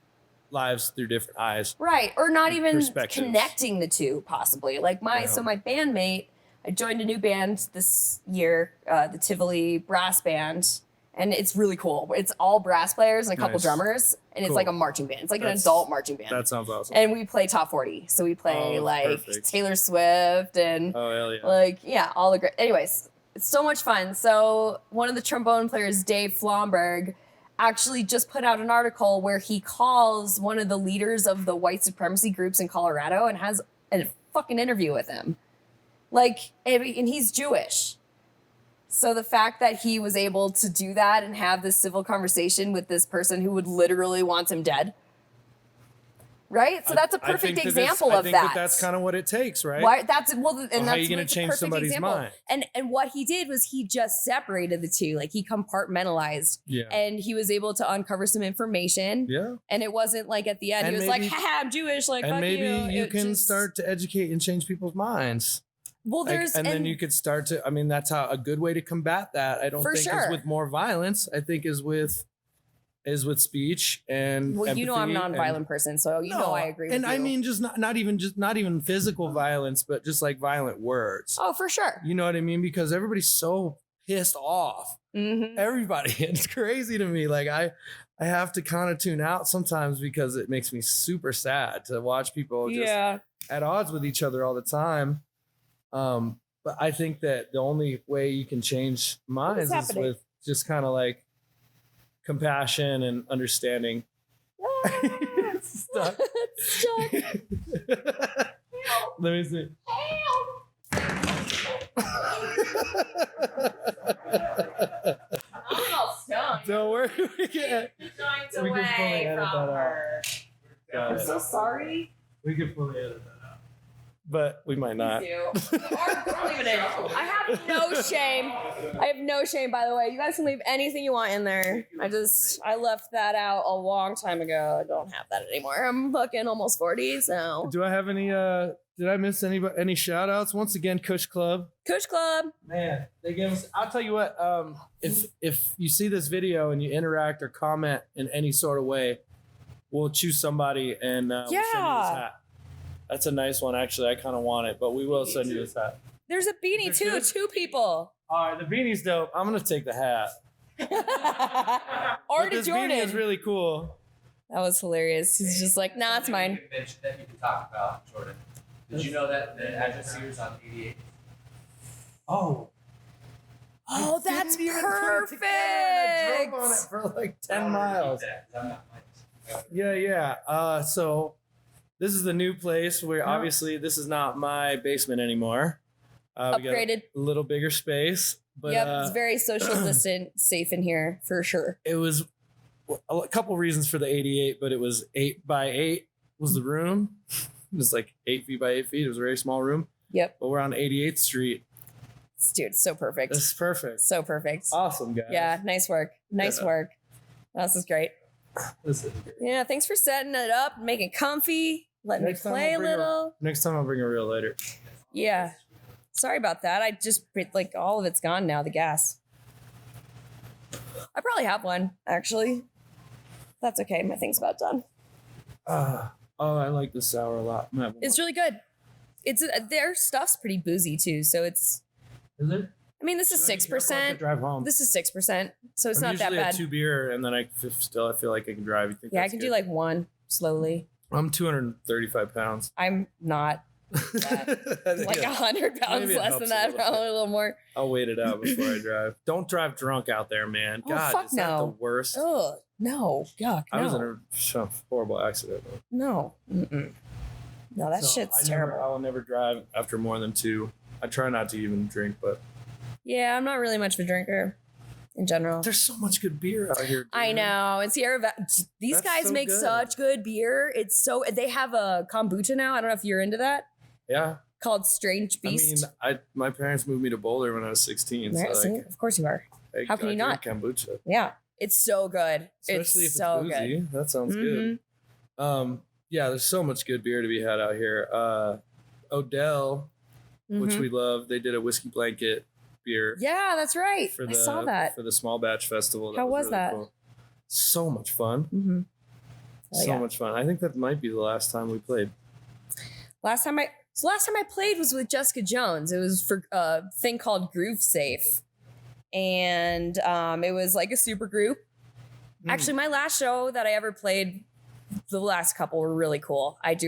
lives through different eyes. Right. Or not even connecting the two, possibly. Like my bandmate, I joined a new band this year, the Tivoli Brass Band. And it's really cool. It's all brass players and a couple drummers. And it's like a marching band. It's like an adult marching band. That sounds awesome. And we play top 40. So we play Taylor Swift and all the great. Anyways, it's so much fun. So one of the trombone players, Dave Flomberg, actually just put out an article where he calls one of the leaders of the white supremacy groups in Colorado and has a fucking interview with him. Like, and he's Jewish. So the fact that he was able to do that and have this civil conversation with this person who would literally want him dead. Right? So that's a perfect example of that. I think that's kind of what it takes, right? Why, that's how are you going to change somebody's mind? And what he did was he just separated the two. Like, he compartmentalized. Yeah. And he was able to uncover some information. Yeah. And it wasn't like at the end, he was like, haha, I'm Jewish. Like, fuck you. And maybe you can start to educate and change people's minds. Well, then you could start to, I mean, that's how a good way to combat that. I don't think is with more violence. I think is with speech and well, you know, I'm a nonviolent person, so know I agree with you. And I mean, just not even physical violence, but just like violent words. Oh, for sure. You know what I mean? Because everybody's so pissed off. Mm-hmm. Everybody. It's crazy to me. Like I have to kind of tune out sometimes because it makes me super sad to watch people just at odds with each other all the time. But I think that the only way you can change minds is with just kind of like compassion and understanding. It's stuck. Let me see. Don't worry. We can fully edit that out. I'm so sorry. We can fully edit that out. but we might not. Leave it in. I have no shame. I have no shame, by the way. You guys can leave anything you want in there. I left that out a long time ago. I don't have that anymore. I'm fucking almost 40, so. Do I have any, did I miss any shout outs? Once again, Kush Club. Kush Club. Man, they give us, I'll tell you what, if you see this video and you interact or comment in any sort of way, we'll choose somebody and we'll send you this hat. That's a nice one, actually. I kind of want it, but we will send you this hat. There's a beanie too. 2 people. All right, the beanie's dope. I'm gonna take the hat. Already this Jordan. beanie is really cool. That was hilarious. He's just like, nah, it's mine. That you can talk about, Jordan. Did you know that the address here is on 88? Oh. Oh, that's perfect. I drove on it for like 10 miles. Yeah. So this is the new place where obviously this is not my basement anymore. We got Upgraded. a little bigger space. But, yep, it's very social distant, safe in here for sure. It was a couple reasons for the 88, but it was 8 by 8 was the room. It was like 8 feet by 8 feet. It was a very small room. Yep. But we're on 88th Street. Dude, it's so perfect. This is perfect. So perfect. Awesome, guys. Yeah, nice work. Nice work. This is great. This is great. Yeah, thanks for setting it up, making it comfy, letting me play a little. Next time I'll bring a reel later. Yeah. Sorry about that. I just, like, all of it's gone now, the gas. I probably have one, actually. That's okay. My thing's about done. Oh, I like the sour a lot. It's really good. Their stuff's pretty boozy, too, so it's... Is it? I mean, this is 6%. Drive home. This is 6%, so it's I'm not that usually bad. at 2 beer, and then I feel like I can drive. You think? Yeah, I can do like 1 slowly. I'm 235 pounds. I'm not. Like 100 pounds Maybe it less helps than a that, little probably bit. a little more. I'll wait it out before I drive. Don't drive drunk out there, man. Oh, God, fuck is that the no. worst? Oh, no. Yuck. I was in No. a horrible accident. No. Mm-mm. No, that shit's terrible. I will never drive after more than 2. I try not to even drink, but Yeah, I'm not really much of a drinker in general. there's so much good beer out here. Dude. I know. And these That's guys so make good. such good beer. They have a kombucha now. I don't know if you're into that. Yeah. Called Strange Beast. I mean, my parents moved me to Boulder when I was 16. Right, So see? like, Of course you are. How can you not? drink kombucha. Yeah. It's so good. Especially it's if so it's boozy. good. That sounds Mhm. good. Yeah, there's so much good beer to be had out here. Odell, which Mhm. we love, they did a whiskey blanket beer. Yeah, that's right. For I the, saw that. for the small batch festival. How was really that? Cool. So much fun. Mm-hmm. So much fun. I think that might be the last time we played. Last time I played was with Jessica Jones. It was for a thing called Groove Safe. And it was like a super group. Actually, my last show that I ever played, the last couple were really cool. And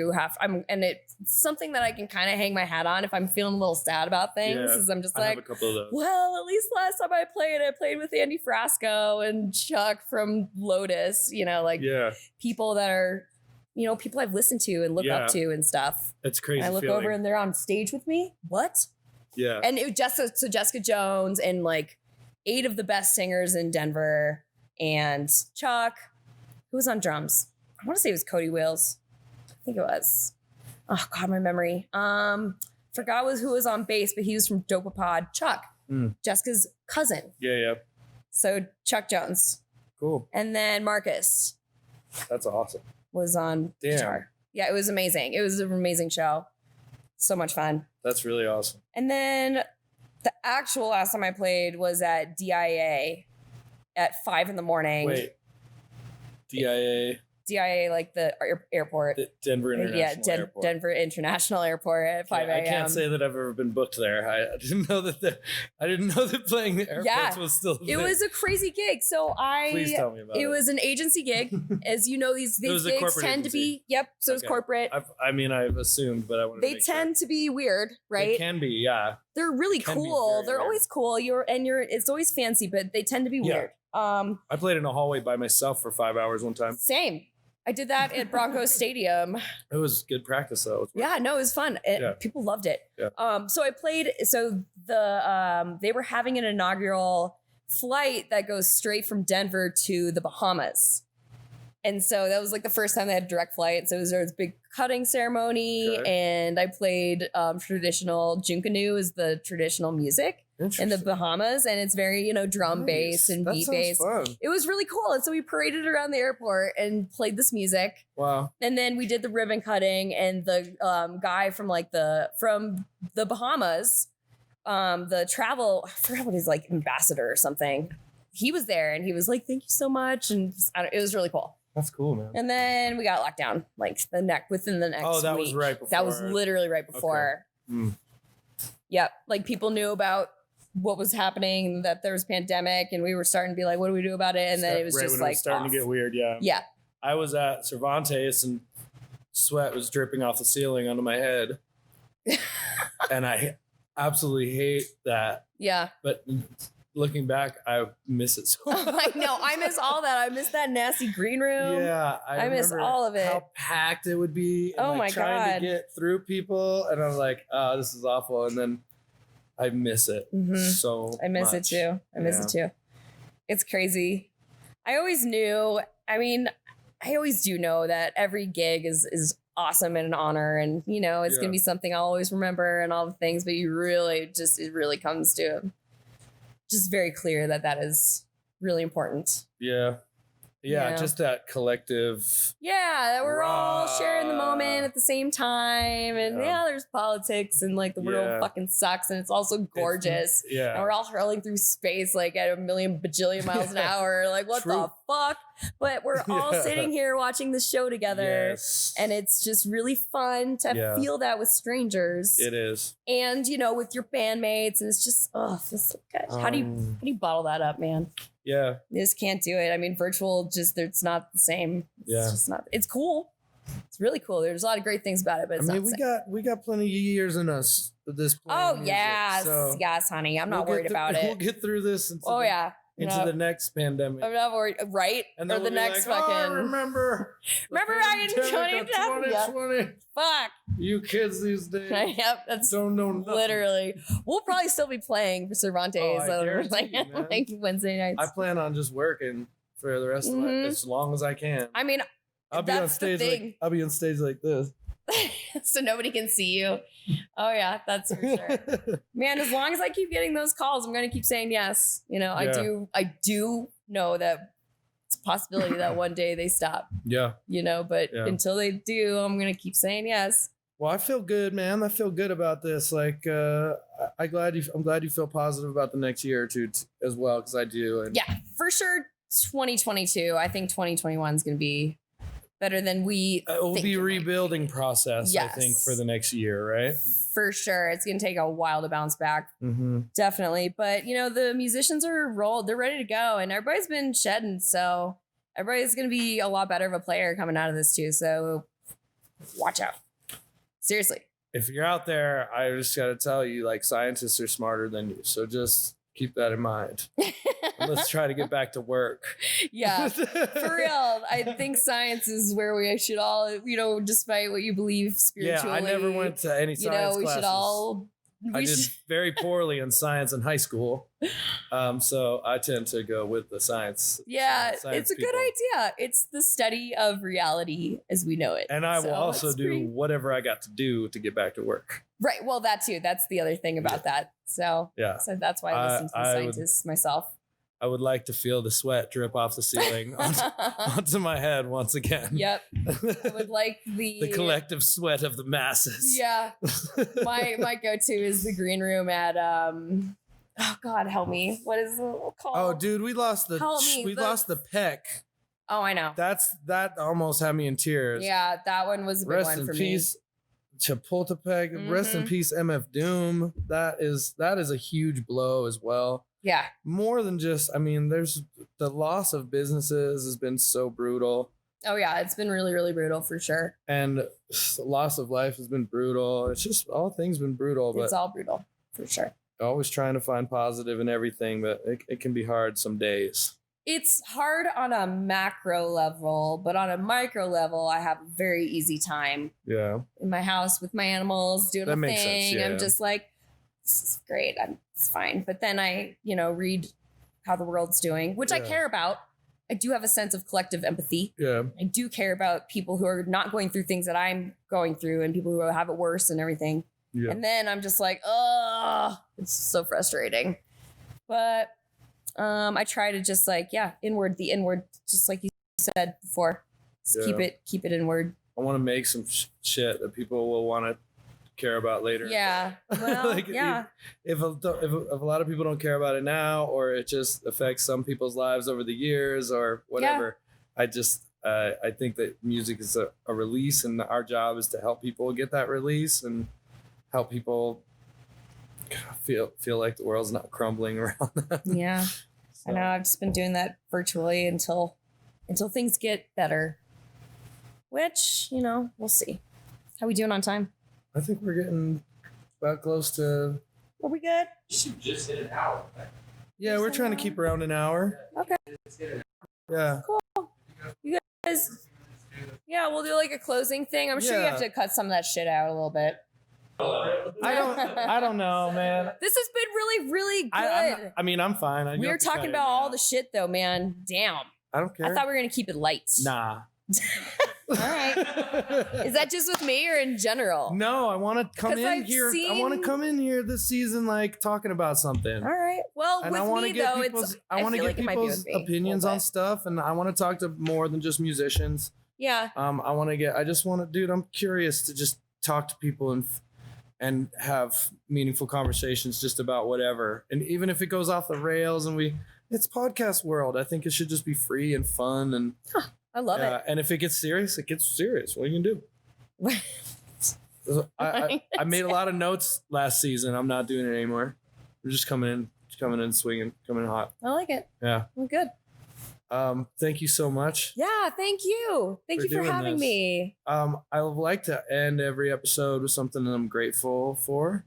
it's something that I can kind of hang my hat on if I'm feeling a little sad about things. Yeah, Is I'm just I have like, a couple of those. well, at least last time I played with Andy Frasco and Chuck from Lotus, like Yeah, people that are, people I've listened to and look up to and stuff. it's crazy. And I look feeling. over and they're on stage with me. What? Yeah. And it just so Jessica Jones and like 8 of the best singers in Denver and Chuck, who was on drums. I want to say it was Cody Wills. I think it was. Oh God, my memory. Forgot who was on bass, but he was from Dopapod. Chuck, Jessica's cousin. Yeah. So Chuck Jones. Cool. And then Marcus That's awesome. was on guitar. Yeah, it was amazing. It was an amazing show. So much fun. That's really awesome. And then the actual last time I played was at DIA at 5 a.m. Wait. DIA, like the airport. Denver International Airport. Denver International Airport at 5 a.m. I can't say that I've ever been booked there. I didn't know that playing the airports was still. It was a crazy gig. So Please tell me about it. It was an agency gig, as you know. These gigs tend to be. Yep. So it's corporate. I've assumed, but I wanted. They tend to be weird, right? They can be, yeah. They're really cool. They're always cool. It's always fancy, but they tend to be weird. I played in a hallway by myself for 5 hours one time. Same. I did that at Broncos Stadium. It was good practice though. Yeah, no, it was fun. People loved it. Yeah. So I played. So they were having an inaugural flight that goes straight from Denver to the Bahamas, And so that was like the first time they had direct flight. So it was this big cutting ceremony, and I played traditional Junkanu is the traditional music in the Bahamas, and it's very drum bass and beat bass. Fun. It was really cool, and so we paraded around the airport and played this music. Wow! And then we did the ribbon cutting, and the guy from the Bahamas, the travel I forgot what his ambassador or something. He was there, and he was like, "Thank you so much," and it was really cool. That's cool, man. And then we got locked down within the next week. Oh, that was right before. That was literally right before. Okay. Yep. Like people knew about what was happening, that there was a pandemic, and we were starting to be like, what do we do about it? And then it was just like starting to get weird. Yeah. Yeah. I was at Cervantes and sweat was dripping off the ceiling onto my head. And I absolutely hate that. Yeah. But looking back, I miss it so much. I know. I miss all that. I miss that nasty green room. Yeah. I miss all of it. How packed it would be. And my trying God. to get through people. And I was like, oh, this is awful. And then I miss it so I miss much. it too. I miss it too. It's crazy. I always knew. I mean, I always do know that every gig is awesome and an honor, and it's gonna be something I'll always remember and all the things. But it really comes to just very clear that is really important. Yeah, just that collective. Yeah, that we're all sharing the moment at the same time. And there's politics and the world fucking sucks, and it's also gorgeous. And we're all hurling through space at a million bajillion miles an hour. What the fuck? But we're all sitting here watching the show together. And it's just really fun to feel that with strangers. It is. And with your bandmates. And it's just, it's so good. How do you bottle that up, man? Yeah. You just can't do it. I mean, virtual it's not the same. It's just not. It's cool. It's really cool. There's a lot of great things about it, but it's not the same. we got plenty of years in us with this. Oh yes, yes, honey. I'm not worried about it. We'll get through this. Into the next pandemic. I'm not worried, right? And then or the next fucking. Remember back in 2020. Fuck. You kids these days. Yep, that's don't know nothing. Literally. We'll probably still be playing for Cervantes Wednesday nights. I plan on just working for the rest of my as long as I can. I mean, I'll be on stage. I'll be on stage like this. So nobody can see you. Oh yeah, that's for sure. Man, as long as I keep getting those calls, I'm gonna keep saying yes. I do know that it's a possibility that one day they stop. Yeah. But until they do, I'm gonna keep saying yes. Well, I feel good, man. I feel good about this. I'm glad you feel positive about the next year or two as well, because I do. And yeah, for sure. 2022. I think 2021 is gonna be better than we it will be a rebuilding process. Yes. I think for the next year, right? For sure. It's going to take a while to bounce back. Definitely. But the musicians are rolled, they're ready to go, and everybody's been shedding. So everybody's going to be a lot better of a player coming out of this too. So watch out. Seriously. If you're out there, I just got to tell you, scientists are smarter than you. So just keep that in mind. Let's try to get back to work. Yeah, for real. I think science is where we should all, despite what you believe spiritually. Yeah, I never went to any science we classes. should all. I did very poorly in science in high school. So I tend to go with the science. Yeah, science it's a people. good idea. It's the study of reality as we know it. And I will also do whatever I got to do to get back to work. Right. Well, that too. That's the other thing about that. So so that's why I listen to the scientists myself. I would like to feel the sweat drip off the ceiling onto my head once again. Yep. I would like the collective sweat of the masses. Yeah. My go-to is the green room at oh God, help me. What is it called? Oh, dude, we lost the peck. Oh, I know. That almost had me in tears. Yeah, that one was a big one for me. Rest in peace, Chapultepec. Rest in peace, MF Doom. That is a huge blow as well. Yeah. More than just, there's the loss of businesses has been so brutal. Oh yeah, it's been really, really brutal for sure. And the loss of life has been brutal. It's just all things been brutal. But it's all brutal for sure. Always trying to find positive in everything, but it can be hard some days. It's hard on a macro level, but on a micro level, I have a very easy time. Yeah. In my house with my animals, doing that my makes thing. Sense, yeah. I'm just like, this is great. It's fine. But then I, read how the world's doing, which I care about. I do have a sense of collective empathy. Yeah. I do care about people who are not going through things that I'm going through and people who have it worse and everything. Yeah. And then I'm just like, oh, it's so frustrating. But I try to just like, the inward, just like you said before. Just keep it inward. I want to make some shit that people will want to care about later. Yeah. Well, like if a lot of people don't care about it now, or it just affects some people's lives over the years or whatever, I think that music is a release, and our job is to help people get that release and help people feel like the world's not crumbling around them. Yeah. So. I know. I've just been doing that virtually until things get better, which, we'll see. How we doing on time? I think we're getting about close to. Are we good? You should just hit an hour. Yeah, we're trying to keep around an hour. Okay. Yeah. Cool. You guys. Yeah, we'll do like a closing thing. I'm sure you have to cut some of that shit out a little bit. I don't know, man. This has been really, really good. I'm fine. We were talking about all the shit though, man. Damn. I don't care. I thought we were gonna keep it light. Nah. All right. Is that just with me or in general? No, I want to come in here. I want to come in here this season, like talking about something. All right. Well, and with I want to get people's, I want to get people's opinions on stuff, and I want to talk to more than just musicians. Yeah. Dude, I'm curious to just talk to people and have meaningful conversations just about whatever. And even if it goes off the rails and it's podcast world, I think it should just be free and fun and. I love it. And if it gets serious, it gets serious. What are you gonna do? I made a lot of notes last season. I'm not doing it anymore. We're just coming in swinging, coming in hot. I like it. Yeah. Well, good. Thank you so much. Yeah, thank you. Thank you for having me. I would like to end every episode with something that I'm grateful for.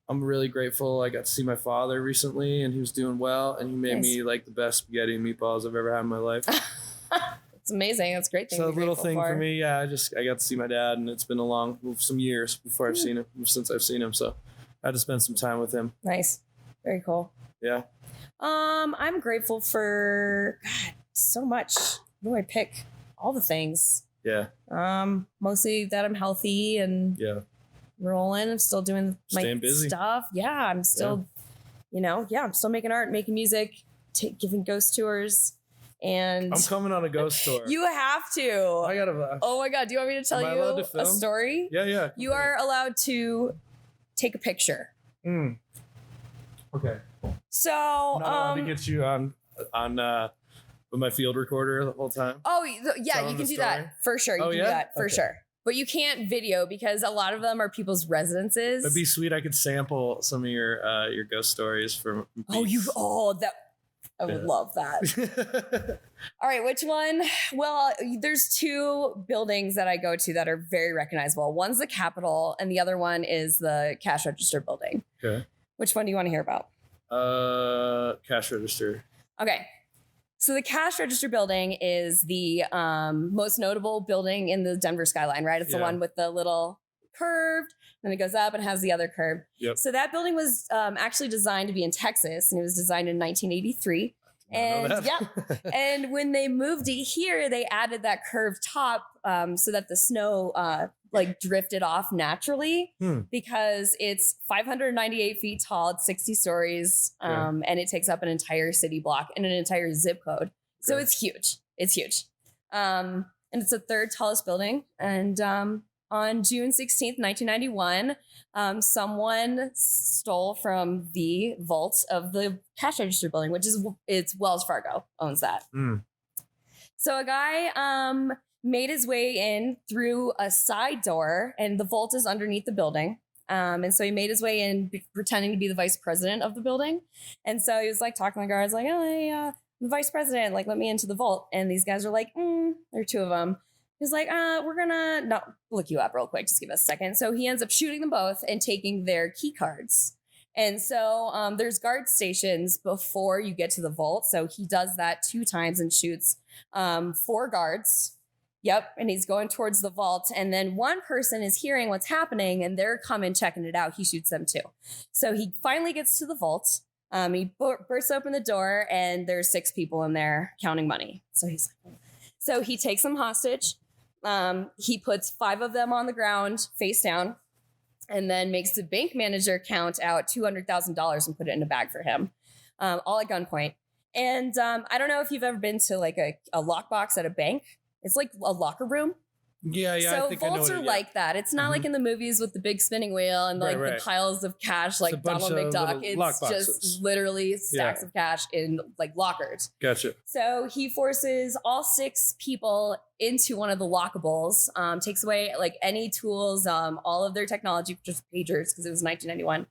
I'm really grateful. I got to see my father recently, and he was doing well, and he made me like the best spaghetti and meatballs I've ever had in my life. It's amazing. That's a great thing. So a little thing for me. Yeah, I got to see my dad, and it's been some years before I've seen him, since I've seen him. So I had to spend some time with him. Nice. Very cool. Yeah. I'm grateful for so much. What do I pick? All the things. Yeah. Mostly that I'm healthy and rolling. I'm still doing my stuff. Yeah, I'm still, I'm still making art, making music, giving ghost tours, and I'm coming on a ghost tour. You have to. I gotta. Oh my god! Do you want me to tell you a story? Yeah. You are allowed to take a picture. Okay. So I'm not allowed to get you on with my field recorder the whole time. Oh yeah, you can do that for sure. You can do that for sure. But you can't video because a lot of them are people's residences. It'd be sweet. I could sample some of your ghost stories from. I would love that. All right, which one? Well, there's two buildings that I go to that are very recognizable. One's the Capitol, and the other one is the cash register building. Okay. Which one do you want to hear about? Cash register. Okay. So the cash register building is the most notable building in the Denver skyline, right? It's the one with the little curved, and it goes up and has the other curve. Yep. So that building was actually designed to be in Texas, and it was designed in 1983. And and when they moved it here, they added that curved top so that the snow drifted off naturally because it's 598 feet tall, it's 60 stories, and it takes up an entire city block and an entire zip code. So it's huge. It's huge. And it's the third tallest building. And on June 16th, 1991, someone stole from the vault of the cash register building, it's Wells Fargo owns that. So a guy made his way in through a side door, and the vault is underneath the building. And so he made his way in pretending to be the vice president of the building. And so he was like talking to the guards like, I'm the vice president, like, let me into the vault. And these guys are like, there are two of them. He's like, we're gonna look you up real quick. Just give us a second. So he ends up shooting them both and taking their key cards. And so there's guard stations before you get to the vault. So he does that 2 times and shoots 4 guards. Yep. And he's going towards the vault. And then one person is hearing what's happening and they're coming checking it out. He shoots them too. So he finally gets to the vault. He bursts open the door and there's 6 people in there counting money. So he takes them hostage. He puts 5 of them on the ground face down and then makes the bank manager count out $200,000 and put it in a bag for him, all at gunpoint. And I don't know if you've ever been to like a lockbox at a bank. It's like a locker room. Yeah. So I think vaults I know are it, like that. It's not like in the movies with the big spinning wheel and like the piles of cash like Donald McDuck. It's just literally stacks of cash in like lockers. Gotcha. So he forces all 6 people into one of the lockables, takes away like any tools, all of their technology, just pagers because it was 1991,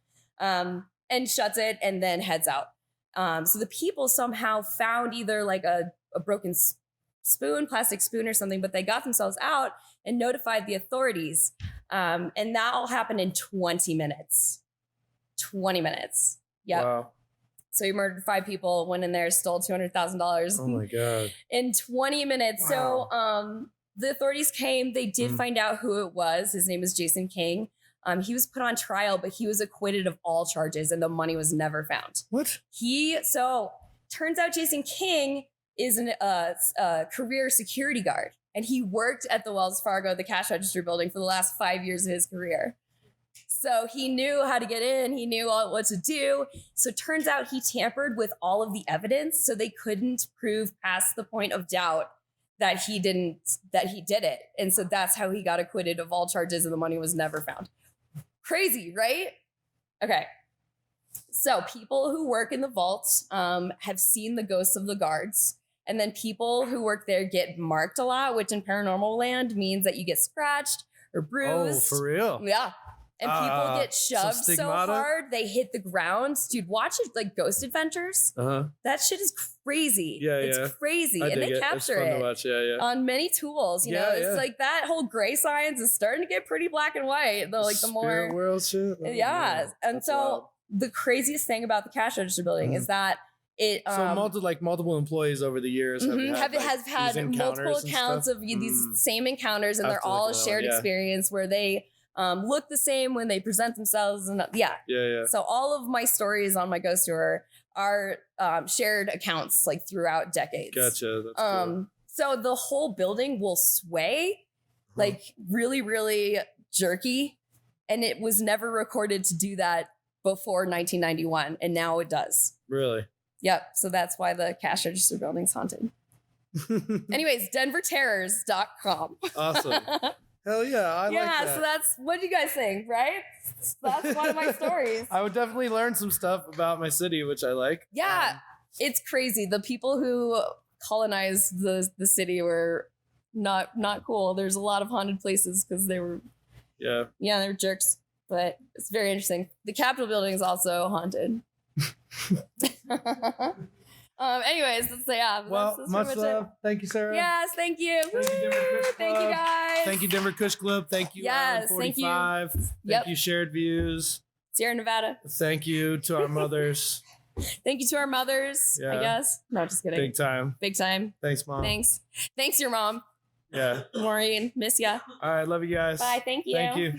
and shuts it and then heads out. So the people somehow found either like a broken plastic spoon or something, but they got themselves out and notified the authorities. And that all happened in 20 minutes. 20 minutes. Yeah. Wow. So he murdered 5 people, went in there, stole $200,000. Oh my God. In 20 minutes. Wow. So the authorities came, they did find out who it was. His name was Jason King. He was put on trial, but he was acquitted of all charges and the money was never found. What? So turns out Jason King is a career security guard. And he worked at the Wells Fargo, the cash register building for the last 5 years of his career. So he knew how to get in. He knew what to do. So it turns out he tampered with all of the evidence. So they couldn't prove past the point of doubt that he did it. And so that's how he got acquitted of all charges and the money was never found. Crazy, right? Okay. So people who work in the vault have seen the ghosts of the guards. And then people who work there get marked a lot, which in paranormal land means that you get scratched or bruised. Oh, for real? Yeah. And people get shoved so stigmata? hard they hit the ground. Dude, watch it like Ghost Adventures. That shit is crazy. Yeah, it's crazy. I And they dig capture it's fun it to watch. Yeah. on many tools. You know, it's like that whole gray science is starting to get pretty black and white. The Spirit more world shit. Oh, yeah. And That's so wild. the craziest thing about the cash register building is that it So multiple employees over the years has had these multiple encounters and accounts stuff? of these same encounters, and I have they're to look all at that shared one, yeah. experience where they look the same when they present themselves, and Yeah. So all of my stories on my ghost tour are shared accounts like throughout decades. Gotcha. That's cool. So the whole building will sway like really, really jerky, and it was never recorded to do that before 1991, and now it does. Really? Yep. So that's why the cash register building's haunted. Anyways, denverterrors.com. Awesome. Hell yeah. I like that. So that's, what do you guys think, right? That's one of my stories. I would definitely learn some stuff about my city, which I like. Yeah. It's crazy. The people who colonized the city were not cool. There's a lot of haunted places because they were, they were jerks. But it's very interesting. The Capitol building is also haunted. Anyways, Well, that's much love. Thank you, Sarah. Yes, thank you. Thank you, Denver Kush Thank you, Club. guys. Thank you, Denver Kush Club. Thank you, Yes, Island thank you. 45. Thank you, Shared Views. Sierra Nevada. Thank you to our mothers. Thank you to our mothers, I guess. No, just kidding. Big time. Big time. Thanks, Mom. Thanks, your mom. Yeah. Maureen, miss ya. All right, love you guys. Bye, thank you. Thank you.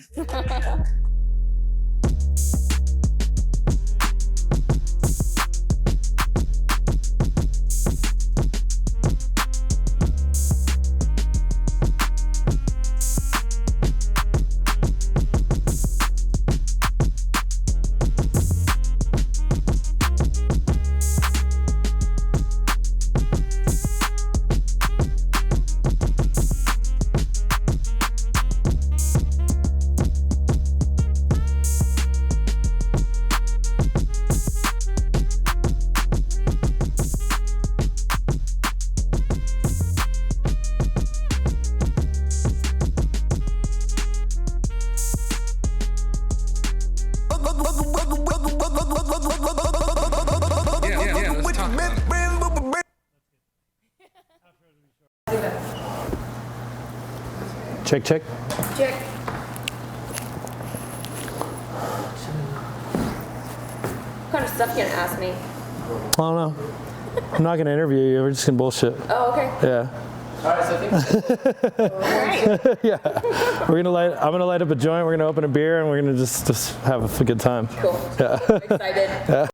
Check, check. Check. What kind of stuff you gonna ask me? I don't know. I'm not gonna interview you. We're just gonna bullshit. Oh, okay. Yeah. All right, so I think Yeah. I'm gonna light up a joint. We're gonna open a beer and we're gonna just have a good time. Cool. Yeah. I'm excited. Yeah.